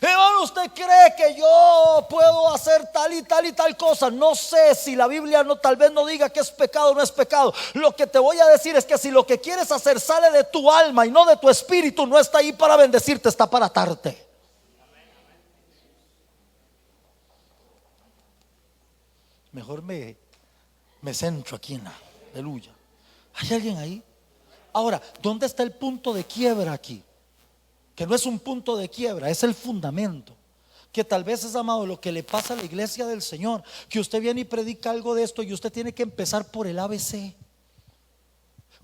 Speaker 1: hermano, ¿usted cree que yo puedo hacer tal y tal y tal cosa? No sé si la Biblia tal vez no diga que es pecado o no es pecado. Lo que te voy a decir es que si lo que quieres hacer sale de tu alma y no de tu espíritu, no está ahí para bendecirte, está para atarte. Mejor me centro aquí en la aleluya. ¿Hay alguien ahí? Ahora, ¿dónde está el punto de quiebra aquí? Que no es un punto de quiebra, es el fundamento. Que tal vez es, amado, lo que le pasa a la iglesia del Señor, que usted viene y predica algo de esto y usted tiene que empezar por el ABC.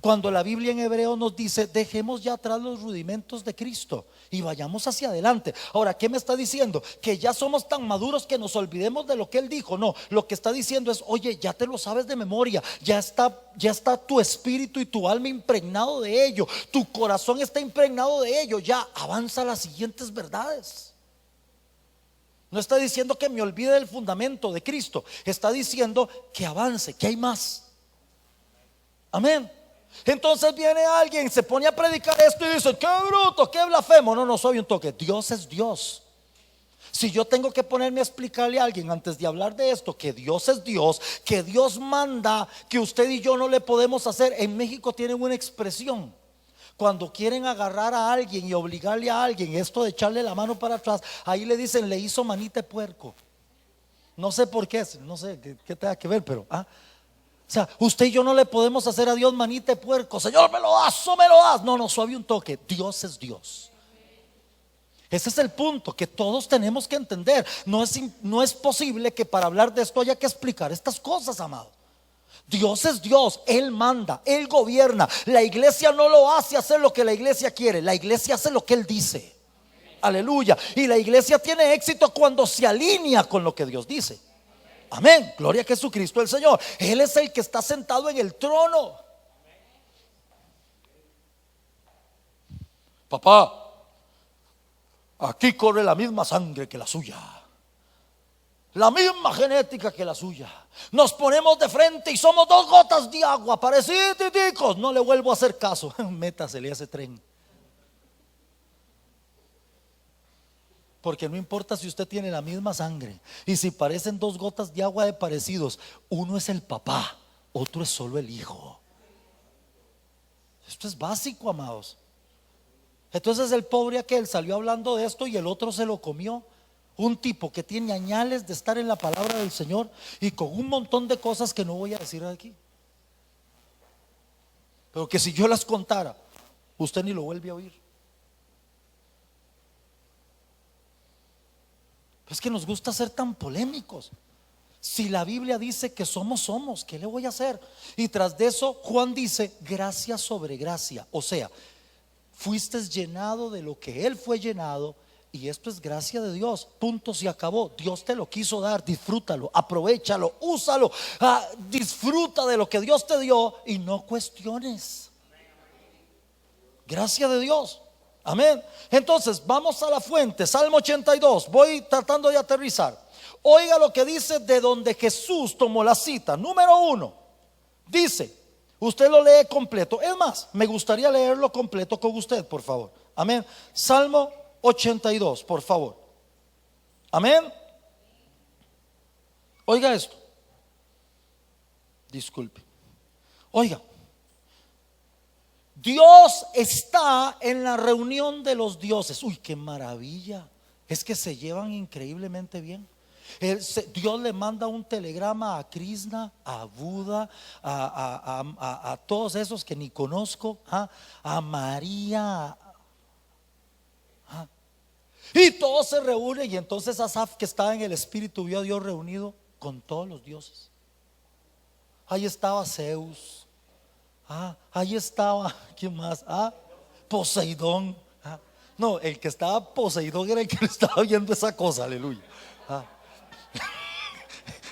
Speaker 1: Cuando la Biblia en hebreo nos dice, dejemos ya atrás los rudimentos de Cristo y vayamos hacia adelante. Ahora, ¿qué me está diciendo? Que ya somos tan maduros que nos olvidemos de lo que Él dijo. No, lo que está diciendo es, oye, ya te lo sabes de memoria, ya está tu espíritu y tu alma impregnado de ello, tu corazón está impregnado de ello, ya avanza a las siguientes verdades. No está diciendo que me olvide del fundamento de Cristo, está diciendo que avance, que hay más. Amén. Entonces viene alguien, se pone a predicar esto y dice, qué bruto, qué blasfemo. No soy un toque, Dios es Dios. Si yo tengo que ponerme a explicarle a alguien antes de hablar de esto que Dios es Dios, que Dios manda, que usted y yo no le podemos hacer. En México tienen una expresión, cuando quieren agarrar a alguien y obligarle a alguien, esto de echarle la mano para atrás, ahí le dicen, le hizo manita de puerco. No sé por qué, no sé qué tenga que ver, pero o sea, usted y yo no le podemos hacer a Dios manita de puerco. Señor, me lo das o me lo das. No, suave un toque. Dios es Dios. Ese es el punto que todos tenemos que entender. No es posible que para hablar de esto haya que explicar estas cosas, amado. Dios es Dios, Él manda, Él gobierna. La iglesia no lo hace hacer lo que la iglesia quiere, la iglesia hace lo que Él dice. Aleluya. Y la iglesia tiene éxito cuando se alinea con lo que Dios dice. Amén, gloria a Jesucristo el Señor. Él es el que está sentado en el trono. Papá, aquí corre la misma sangre que la suya, la misma genética que la suya. Nos ponemos de frente y somos dos gotas de agua, parecidos. No le vuelvo a hacer caso. Métasele a ese tren. Porque no importa si usted tiene la misma sangre y si parecen dos gotas de agua de parecidos, uno es el papá, otro es solo el hijo. Esto es básico, amados. Entonces el pobre aquel salió hablando de esto y el otro se lo comió. Un tipo que tiene añales de estar en la palabra del Señor y con un montón de cosas que no voy a decir aquí, pero que si yo las contara, usted ni lo vuelve a oír. Es que nos gusta ser tan polémicos. Si la Biblia dice que somos, ¿qué le voy a hacer? Y tras de eso Juan dice gracia sobre gracia. O sea, fuiste llenado de lo que Él fue llenado. Y esto es gracia de Dios, punto, se acabó. Dios te lo quiso dar, disfrútalo, aprovechalo, úsalo, disfruta de lo que Dios te dio y no cuestiones. Gracia de Dios. Amén. Entonces vamos a la fuente, Salmo 82. Voy tratando de aterrizar. Oiga lo que dice de donde Jesús tomó la cita. Número 1, dice: Usted lo lee completo. Es más, me gustaría leerlo completo con usted, por favor. Amén. Salmo 82, por favor. Amén. Oiga esto. Disculpe. Oiga. Dios está en la reunión de los dioses. Uy, qué maravilla. Es que se llevan increíblemente bien. Dios le manda un telegrama a Krishna, a Buda, a todos esos que ni conozco, a María, y todos se reúnen. Y entonces Asaf, que estaba en el espíritu, vio a Dios reunido con todos los dioses. Ahí estaba Zeus, ahí estaba, ¿quién más? Poseidón. No, el que estaba Poseidón era el que estaba viendo esa cosa, aleluya.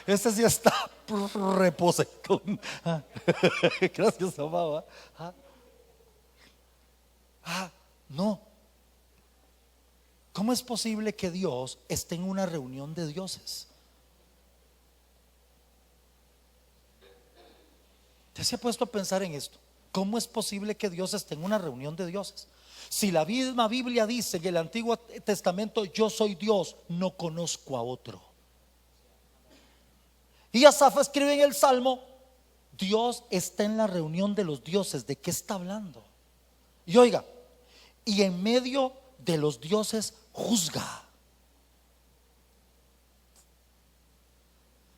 Speaker 1: Este sí está Poseidón. Gracias, amado. No. ¿Cómo es posible que Dios esté en una reunión de dioses? ¿Usted se ha puesto a pensar en esto? ¿Cómo es posible que Dios esté en una reunión de dioses? Si la misma Biblia dice en el Antiguo Testamento: yo soy Dios, no conozco a otro. Y Asaf escribe en el Salmo: Dios está en la reunión de los dioses. ¿De qué está hablando? Y oiga, y en medio de los dioses juzga.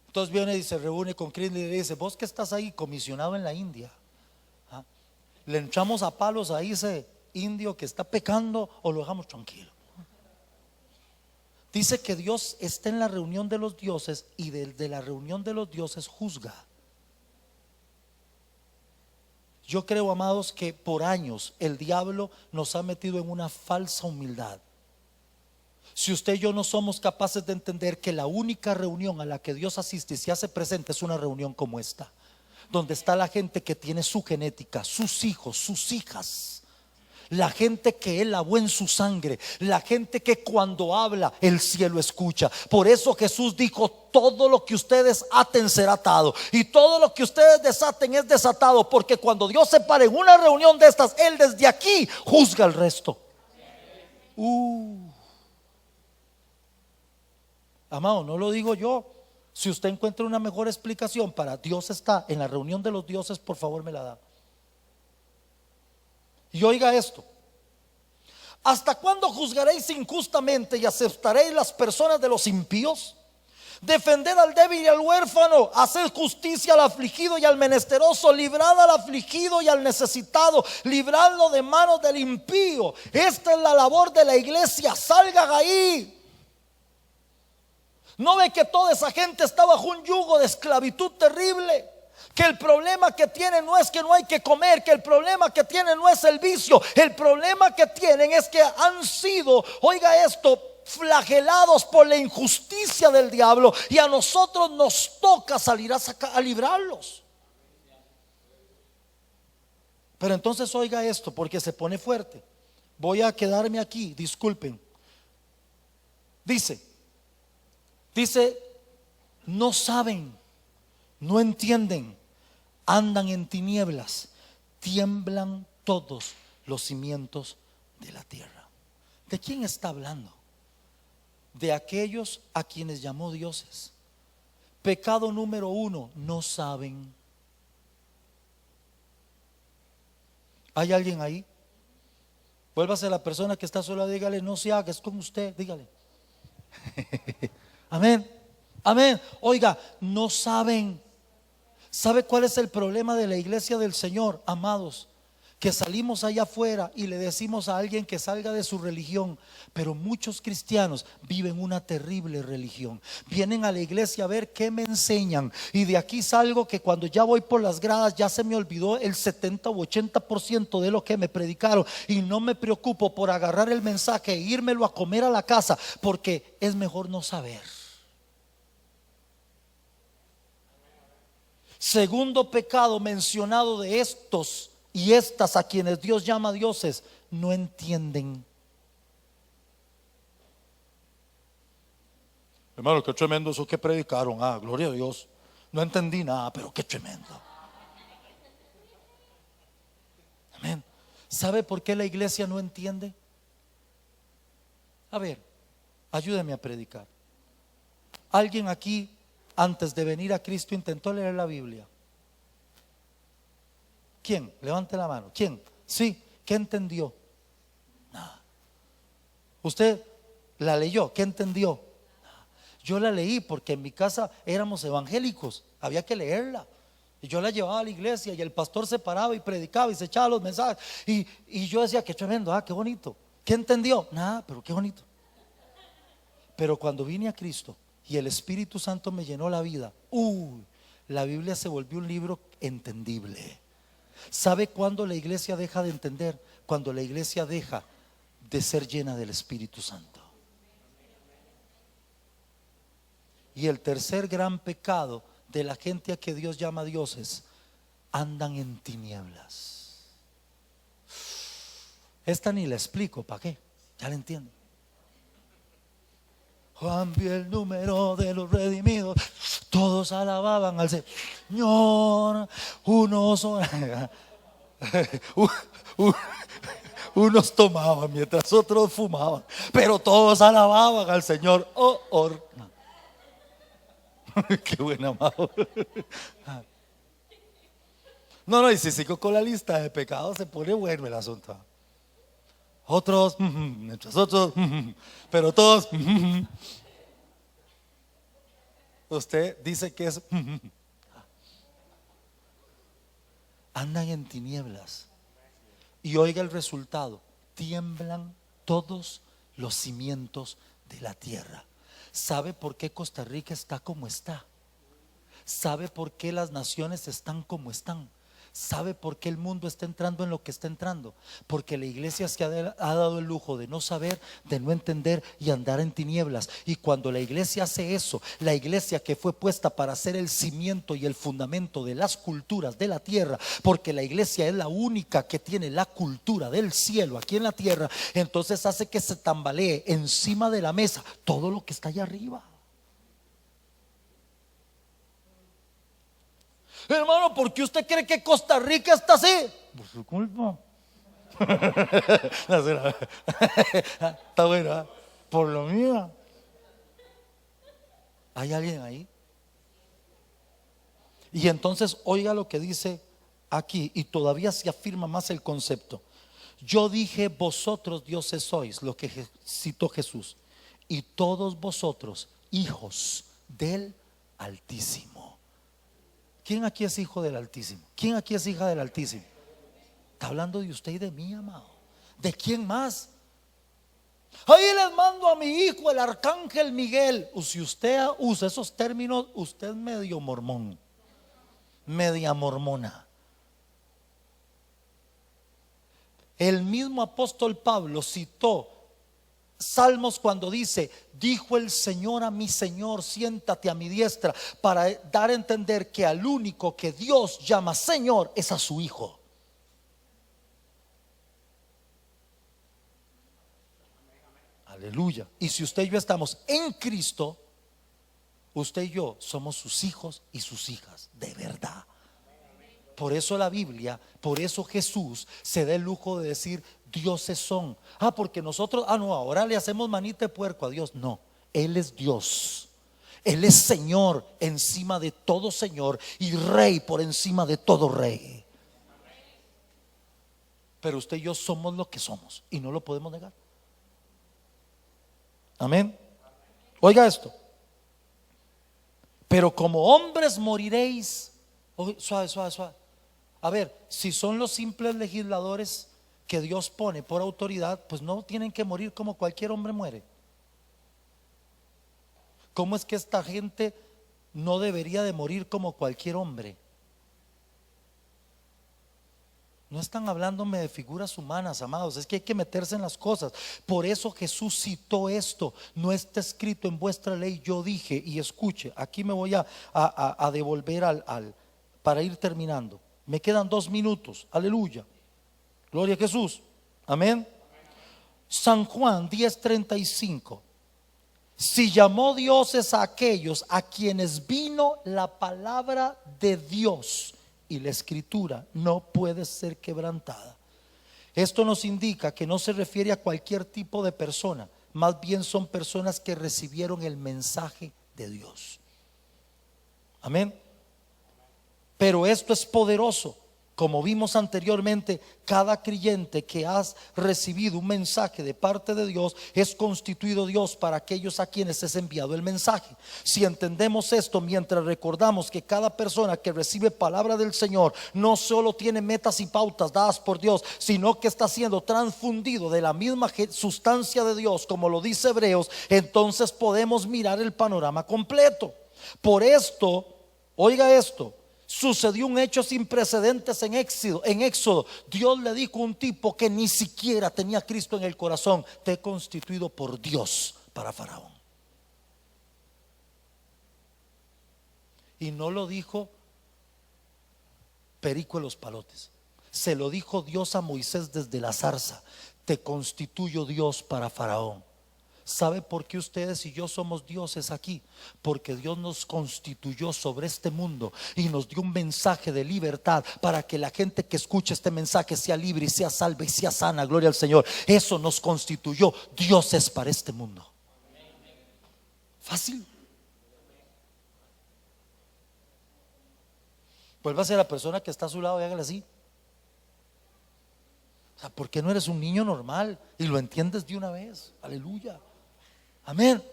Speaker 1: Entonces viene y se reúne con Krishna y le dice: vos que estás ahí comisionado en la India, le entramos a palos a ese indio que está pecando o lo dejamos tranquilo. Dice que Dios está en la reunión de los dioses y de la reunión de los dioses juzga. Yo creo, amados, que por años el diablo nos ha metido en una falsa humildad. Si usted y yo no somos capaces de entender que la única reunión a la que Dios asiste y se hace presente es una reunión como esta, donde está la gente que tiene su genética, sus hijos, sus hijas, la gente que Él lavó en su sangre, la gente que cuando habla el cielo escucha. Por eso Jesús dijo: todo lo que ustedes aten será atado, y todo lo que ustedes desaten es desatado. Porque cuando Dios se para en una reunión de estas, Él desde aquí juzga el resto. Amado, no lo digo yo. Si usted encuentra una mejor explicación para Dios está en la reunión de los dioses, por favor me la da. Y oiga esto: ¿hasta cuándo juzgaréis injustamente y aceptaréis las personas de los impíos? Defender al débil y al huérfano, hacer justicia al afligido y al menesteroso, librar al afligido y al necesitado, librarlo de manos del impío. Esta es la labor de la iglesia. Salgan ahí. ¿No ve que toda esa gente está bajo un yugo de esclavitud terrible? Que el problema que tienen no es que no hay que comer, que el problema que tienen no es el vicio. El problema que tienen es que han sido, oiga esto, flagelados por la injusticia del diablo, y a nosotros nos toca salir a librarlos. Pero entonces oiga esto, porque se pone fuerte. Voy a quedarme aquí, disculpen. Dice, no saben, no entienden, andan en tinieblas, tiemblan todos los cimientos de la tierra. ¿De quién está hablando? De aquellos a quienes llamó dioses. Pecado número 1: no saben. ¿Hay alguien ahí? Vuélvase a la persona que está sola, dígale: no se haga, es con usted, dígale. Amén, amén. Oiga, no saben. ¿Sabe cuál es el problema de la iglesia del Señor, amados? Que salimos allá afuera y le decimos a alguien que salga de su religión, pero muchos cristianos viven una terrible religión. Vienen a la iglesia a ver qué me enseñan, y de aquí salgo que cuando ya voy por las gradas ya se me olvidó el 70 u 80% de lo que me predicaron, y no me preocupo por agarrar el mensaje e írmelo a comer a la casa, porque es mejor no saber. Segundo pecado mencionado de estos y estas a quienes Dios llama dioses: no entienden. Hermano, qué tremendo eso que predicaron. Gloria a Dios. No entendí nada, pero qué tremendo. Amén. ¿Sabe por qué la iglesia no entiende? A ver, ayúdeme a predicar. ¿Alguien aquí antes de venir a Cristo intentó leer la Biblia? ¿Quién? Levante la mano. ¿Quién? Sí. ¿Qué entendió? Nada. ¿Usted la leyó? ¿Qué entendió? Nada. Yo la leí porque en mi casa éramos evangélicos, había que leerla. Y yo la llevaba a la iglesia y el pastor se paraba y predicaba y se echaba los mensajes. Y yo decía, qué tremendo, qué bonito. ¿Qué entendió? Nada, pero qué bonito. Pero cuando vine a Cristo y el Espíritu Santo me llenó la vida, la Biblia se volvió un libro entendible. ¿Sabe cuándo la iglesia deja de entender? Cuando la iglesia deja de ser llena del Espíritu Santo. Y el tercer gran pecado de la gente a que Dios llama dioses, andan en tinieblas. Esta ni la explico, ¿para qué? Ya la entiendo. Juan vio el número de los redimidos, todos alababan al Señor, unos tomaban mientras otros fumaban, pero todos alababan al Señor. Qué buen amado. No, y si sigo con la lista de pecados se pone bueno el asunto. Otros, mientras otros, pero todos. Usted dice que es. Andan en tinieblas. Y oiga el resultado: tiemblan todos los cimientos de la tierra. ¿Sabe por qué Costa Rica está como está? ¿Sabe por qué las naciones están como están? ¿Sabe por qué el mundo está entrando en lo que está entrando? Porque la iglesia se ha dado el lujo de no saber, de no entender y andar en tinieblas. Y cuando la iglesia hace eso, la iglesia que fue puesta para ser el cimiento y el fundamento de las culturas de la tierra, porque la iglesia es la única que tiene la cultura del cielo aquí en la tierra, entonces hace que se tambalee encima de la mesa todo lo que está allá arriba. Hermano, ¿por qué usted cree que Costa Rica está así? Por su culpa. Está buena. Por lo mío. ¿Hay alguien ahí? Y entonces oiga lo que dice aquí, y todavía se afirma más el concepto. Yo dije, vosotros dioses sois, lo que citó Jesús, y todos vosotros hijos del Altísimo. ¿Quién aquí es hijo del Altísimo? ¿Quién aquí es hija del Altísimo? Está hablando de usted y de mí, amado. ¿De quién más? Ahí les mando a mi hijo, el arcángel Miguel. Si usted usa esos términos, usted es medio mormón, media mormona. El mismo apóstol Pablo citó Salmos cuando dice: dijo el Señor a mi Señor, siéntate a mi diestra, para dar a entender que al único que Dios llama Señor es a su Hijo. Aleluya. Y si usted y yo estamos en Cristo, usted y yo somos sus hijos y sus hijas de verdad. Por eso la Biblia, por eso Jesús se da el lujo de decir dioses son. Porque nosotros, no, ahora le hacemos manita de puerco a Dios. No, Él es Dios. Él es Señor encima de todo Señor y Rey por encima de todo Rey. Pero usted y yo somos lo que somos y no lo podemos negar. Amén. Oiga esto: pero como hombres moriréis. Suave. A ver, si son los simples legisladores que Dios pone por autoridad, pues no tienen que morir como cualquier hombre muere. ¿Cómo es que esta gente no debería de morir como cualquier hombre? No están hablándome de figuras humanas, amados. Es que hay que meterse en las cosas. Por eso Jesús citó esto. No está escrito en vuestra ley, yo dije. Y escuche, aquí me voy a devolver para ir terminando. Me quedan 2 minutos. Aleluya. Gloria a Jesús. Amén. San Juan 10:35. Si llamó dioses a aquellos a quienes vino la palabra de Dios, y la escritura no puede ser quebrantada, Esto nos indica que no se refiere a cualquier tipo de persona, más bien son personas que recibieron el mensaje de Dios. Amén. Pero esto es poderoso. Como vimos anteriormente, cada creyente que has recibido un mensaje de parte de Dios es constituido Dios para aquellos a quienes es enviado el mensaje. Si entendemos esto, mientras recordamos que cada persona que recibe palabra del Señor no solo tiene metas y pautas dadas por Dios, sino que está siendo transfundido de la misma sustancia de Dios, como lo dice Hebreos, entonces podemos mirar el panorama completo. Por esto, oiga esto, sucedió un hecho sin precedentes en Éxodo. Dios le dijo a un tipo que ni siquiera tenía a Cristo en el corazón: te he constituido por Dios para Faraón. Y no lo dijo Perico de los Palotes, se lo dijo Dios a Moisés desde la zarza: te constituyo Dios para Faraón. ¿Sabe por qué ustedes y yo somos dioses aquí? Porque Dios nos constituyó sobre este mundo y nos dio un mensaje de libertad para que la gente que escuche este mensaje sea libre y sea salva y sea sana. Gloria al Señor. Eso nos constituyó dioses para este mundo. Fácil. Vuelva a ser la persona que está a su lado y hágale así. O sea, ¿por qué no eres un niño normal y lo entiendes de una vez? Aleluya. Amén.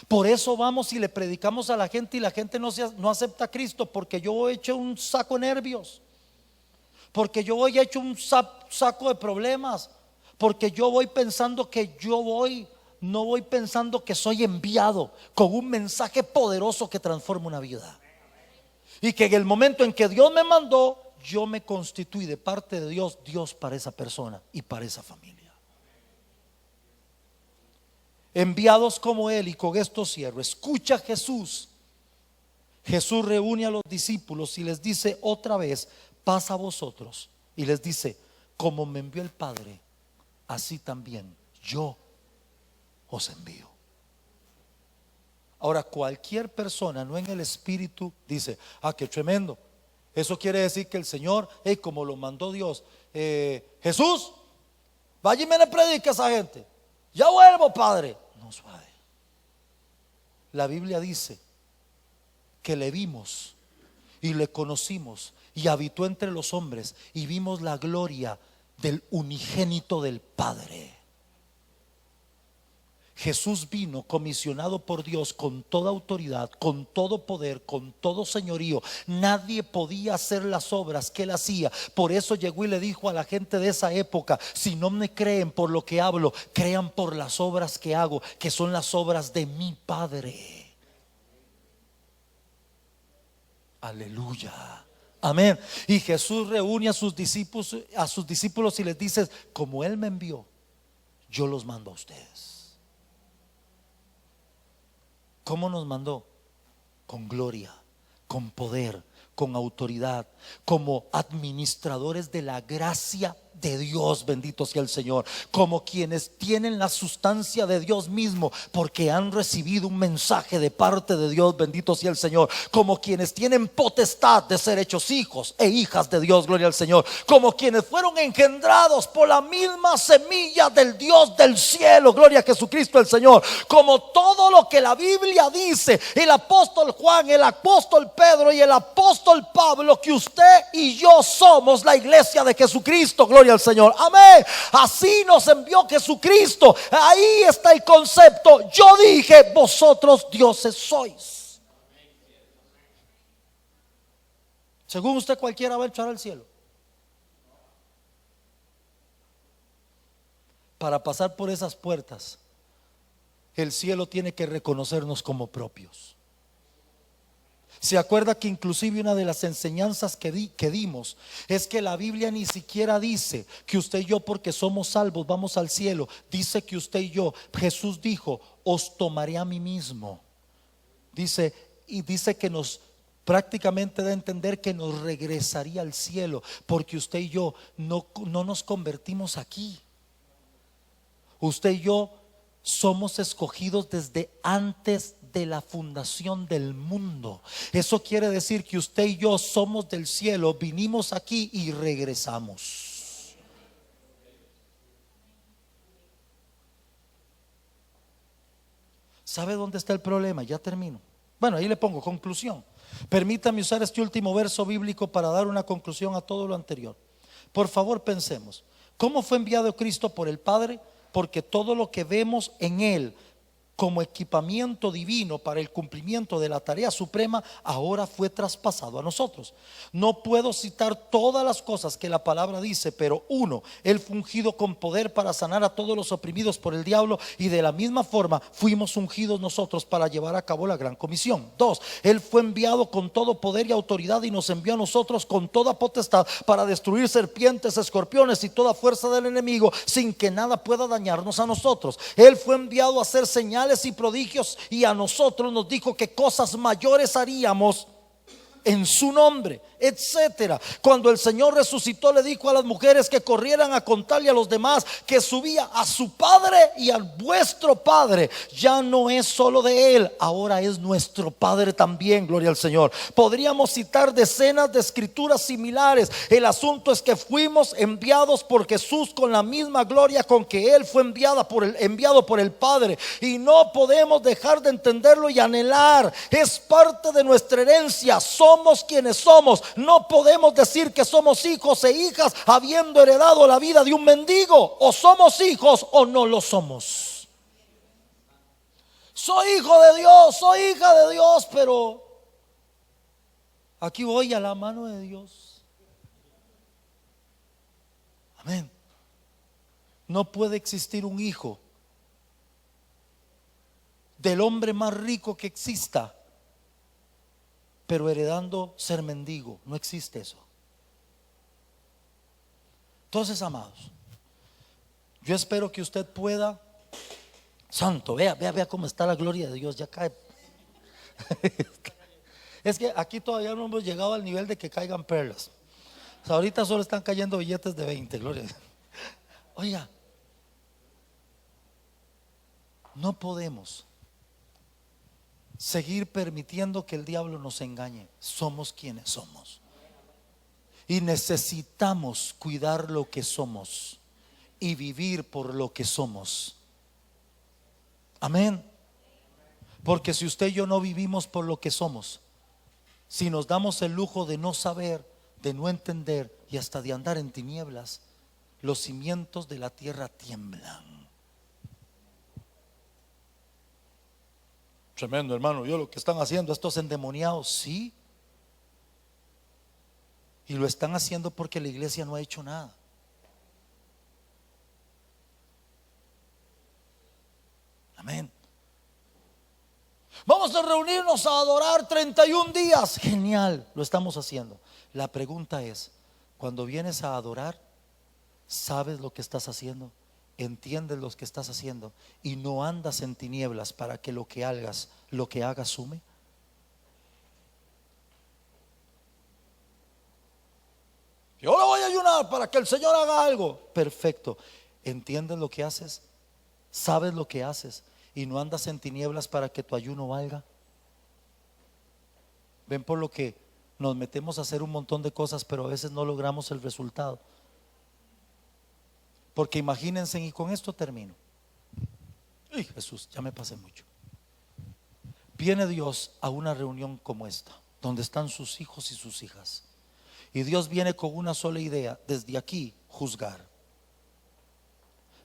Speaker 1: Por eso vamos y le predicamos a la gente y la gente no acepta a Cristo, porque yo voy hecho un saco de nervios, porque yo voy hecho un saco de problemas, porque yo voy pensando que no voy pensando que soy enviado con un mensaje poderoso que transforma una vida, y que en el momento en que Dios me mandó, yo me constituí de parte de Dios, Dios para esa persona y para esa familia. Enviados como Él, y con esto cierro. Escucha Jesús. Jesús reúne a los discípulos y les dice otra vez: paz a vosotros. Y les dice: como me envió el Padre, así también yo os envío. Ahora, cualquier persona no en el Espíritu dice: ah, qué tremendo. Eso quiere decir que el Señor, como lo mandó Dios, Jesús, vaya y me le predique a esa gente. Ya vuelvo, Padre. No, suave. La Biblia dice que le vimos y le conocimos y habitó entre los hombres y vimos la gloria del unigénito del Padre. Jesús vino comisionado por Dios con toda autoridad, con todo poder, con todo señorío. Nadie podía hacer las obras que Él hacía. Por eso llegó y le dijo a la gente de esa época: si no me creen por lo que hablo, crean por las obras que hago, que son las obras de mi Padre. Aleluya. Amén. Y Jesús reúne a sus discípulos y les dice: como Él me envió, yo los mando a ustedes. ¿Cómo nos mandó? Con gloria, con poder, con autoridad, como administradores de la gracia de Dios. Bendito sea el Señor. Como quienes tienen la sustancia de Dios mismo, porque han recibido un mensaje de parte de Dios. Bendito sea el Señor. Como quienes tienen potestad de ser hechos hijos e hijas de Dios. Gloria al Señor. Como quienes fueron engendrados por la misma semilla del Dios del cielo. Gloria a Jesucristo el Señor. Como todo lo que la Biblia dice, el apóstol Juan, el apóstol Pedro y el apóstol Pablo, que usted y yo somos la iglesia de Jesucristo. Gloria al Señor. Amén. Así nos envió Jesucristo. Ahí está el concepto. Yo dije: vosotros dioses sois. Según usted, cualquiera va a entrar al cielo. Para pasar por esas puertas, el cielo tiene que reconocernos como propios. Se acuerda que inclusive una de las enseñanzas que dimos es que la Biblia ni siquiera dice que usted y yo, porque somos salvos, vamos al cielo. Dice que usted y yo, Jesús dijo: os tomaré a mí mismo. Dice que nos prácticamente da a entender que nos regresaría al cielo, porque usted y yo no nos convertimos aquí. Usted y yo somos escogidos desde antes de la fundación del mundo. Eso quiere decir que usted y yo somos del cielo, vinimos aquí y regresamos. ¿Sabe dónde está el problema? Ya termino. Bueno, ahí le pongo conclusión. Permítame usar este último verso bíblico para dar una conclusión a todo lo anterior. Por favor, pensemos. ¿Cómo fue enviado Cristo por el Padre? Porque todo lo que vemos en Él como equipamiento divino para el cumplimiento de la tarea suprema, ahora fue traspasado a nosotros. No puedo citar todas las cosas que la palabra dice, pero uno, Él fue ungido con poder para sanar a todos los oprimidos por el diablo, y de la misma forma fuimos ungidos nosotros para llevar a cabo la gran comisión. Dos, Él fue enviado con todo poder y autoridad y nos envió a nosotros con toda potestad para destruir serpientes, escorpiones y toda fuerza del enemigo, sin que nada pueda dañarnos a nosotros. Él fue enviado a hacer señales y prodigios, y a nosotros nos dijo que cosas mayores haríamos en su nombre, etcétera. Cuando el Señor resucitó, le dijo a las mujeres que corrieran a contarle a los demás que subía a su Padre y al vuestro Padre. Ya no es solo de Él, ahora es nuestro Padre también, gloria al Señor. Podríamos citar decenas de escrituras similares. El asunto es que fuimos enviados por Jesús con la misma gloria con que Él fue enviado por el Padre, y no podemos dejar de entenderlo y anhelar. Es parte de nuestra herencia. Somos quienes somos. No podemos decir que somos hijos e hijas habiendo heredado la vida de un mendigo. O somos hijos o no lo somos. Soy hijo de Dios, soy hija de Dios, pero aquí voy a la mano de Dios. Amén. No puede existir un hijo del hombre más rico que exista, pero heredando ser mendigo. No existe eso. Entonces, amados, yo espero que usted pueda, santo, vea cómo está la gloria de Dios, ya cae. Es que aquí todavía no hemos llegado al nivel de que caigan perlas. O sea, ahorita solo están cayendo billetes de 20, gloria a Dios. Oiga, no podemos seguir permitiendo que el diablo nos engañe. Somos quienes somos y necesitamos cuidar lo que somos y vivir por lo que somos. Amén. Porque si usted y yo no vivimos por lo que somos, si nos damos el lujo de no saber, de no entender y hasta de andar en tinieblas, los cimientos de la tierra tiemblan. Tremendo, hermano. Yo lo que están haciendo estos endemoniados, sí, y lo están haciendo porque la iglesia no ha hecho nada. Amén. Vamos a reunirnos a adorar 31 días. Genial, lo estamos haciendo. La pregunta es, cuando vienes a adorar, ¿sabes lo que estás haciendo? ¿Entiendes lo que estás haciendo? Y no andas en tinieblas para que lo que hagas sume. Yo le voy a ayunar para que el Señor haga algo. Perfecto. ¿Entiendes lo que haces? ¿Sabes lo que haces? Y no andas en tinieblas para que tu ayuno valga. Ven por lo que nos metemos a hacer un montón de cosas, pero a veces no logramos el resultado. Porque imagínense, y con esto termino. Ay, Jesús, ya me pasé mucho. Viene Dios a una reunión como esta, donde están sus hijos y sus hijas, y Dios viene con una sola idea: desde aquí juzgar.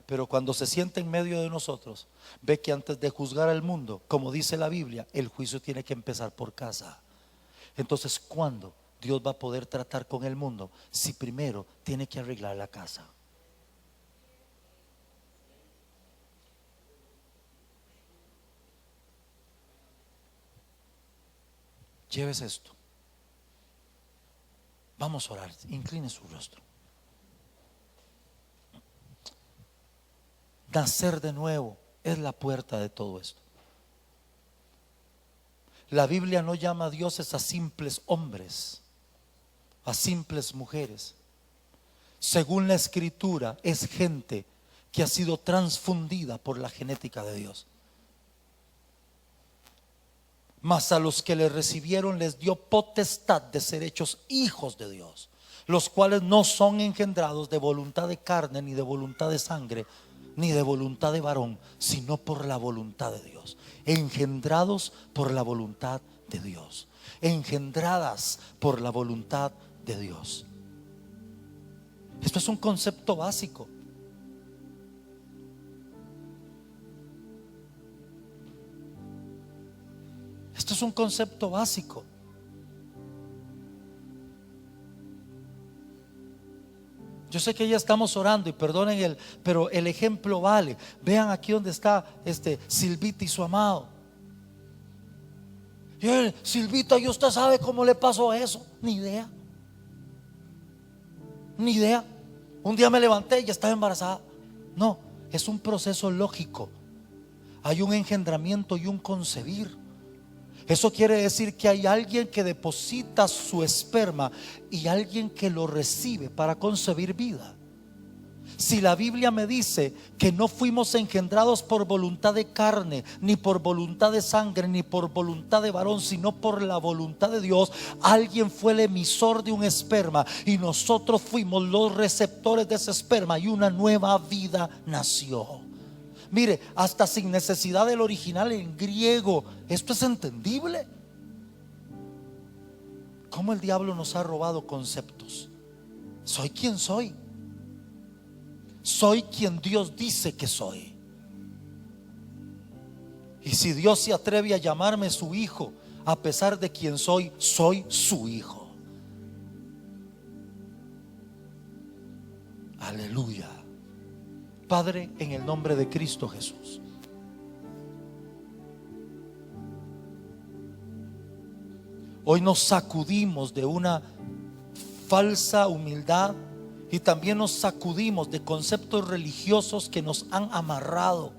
Speaker 1: Pero cuando se sienta en medio de nosotros, ve que antes de juzgar al mundo, como dice la Biblia, el juicio tiene que empezar por casa. Entonces, ¿cuándo Dios va a poder tratar con el mundo si primero tiene que arreglar la casa? Llévese esto. Vamos a orar. Incline su rostro. Nacer de nuevo es la puerta de todo esto. La Biblia no llama a dioses a simples hombres, a simples mujeres. Según la Escritura, es gente que ha sido transfundida por la genética de Dios. Mas a los que le recibieron les dio potestad de ser hechos hijos de Dios, los cuales no son engendrados de voluntad de carne, ni de voluntad de sangre, ni de voluntad de varón, sino por la voluntad de Dios. engendrados por la voluntad de Dios, engendradas por la voluntad de Dios. Esto es un concepto básico. Esto es un concepto básico. Yo sé que ya estamos orando y perdonen pero el ejemplo vale. Vean aquí donde está Silvita y su amado. Y él, Silvita, ¿y usted sabe cómo le pasó eso? Ni idea. Ni idea. Un día me levanté y ya estaba embarazada. No, es un proceso lógico. Hay un engendramiento y un concebir. Eso quiere decir que hay alguien que deposita su esperma y alguien que lo recibe para concebir vida. Si la Biblia me dice que no fuimos engendrados por voluntad de carne, ni por voluntad de sangre, ni por voluntad de varón, sino por la voluntad de Dios, alguien fue el emisor de un esperma y nosotros fuimos los receptores de ese esperma y una nueva vida nació. Mire, hasta sin necesidad del original en griego, esto es entendible. ¿Cómo el diablo nos ha robado conceptos? Soy quien soy. Soy quien Dios dice que soy. Y si Dios se atreve a llamarme su hijo, a pesar de quien soy, soy su hijo. Aleluya. Padre, en el nombre de Cristo Jesús, hoy nos sacudimos de una falsa humildad y también nos sacudimos de conceptos religiosos que nos han amarrado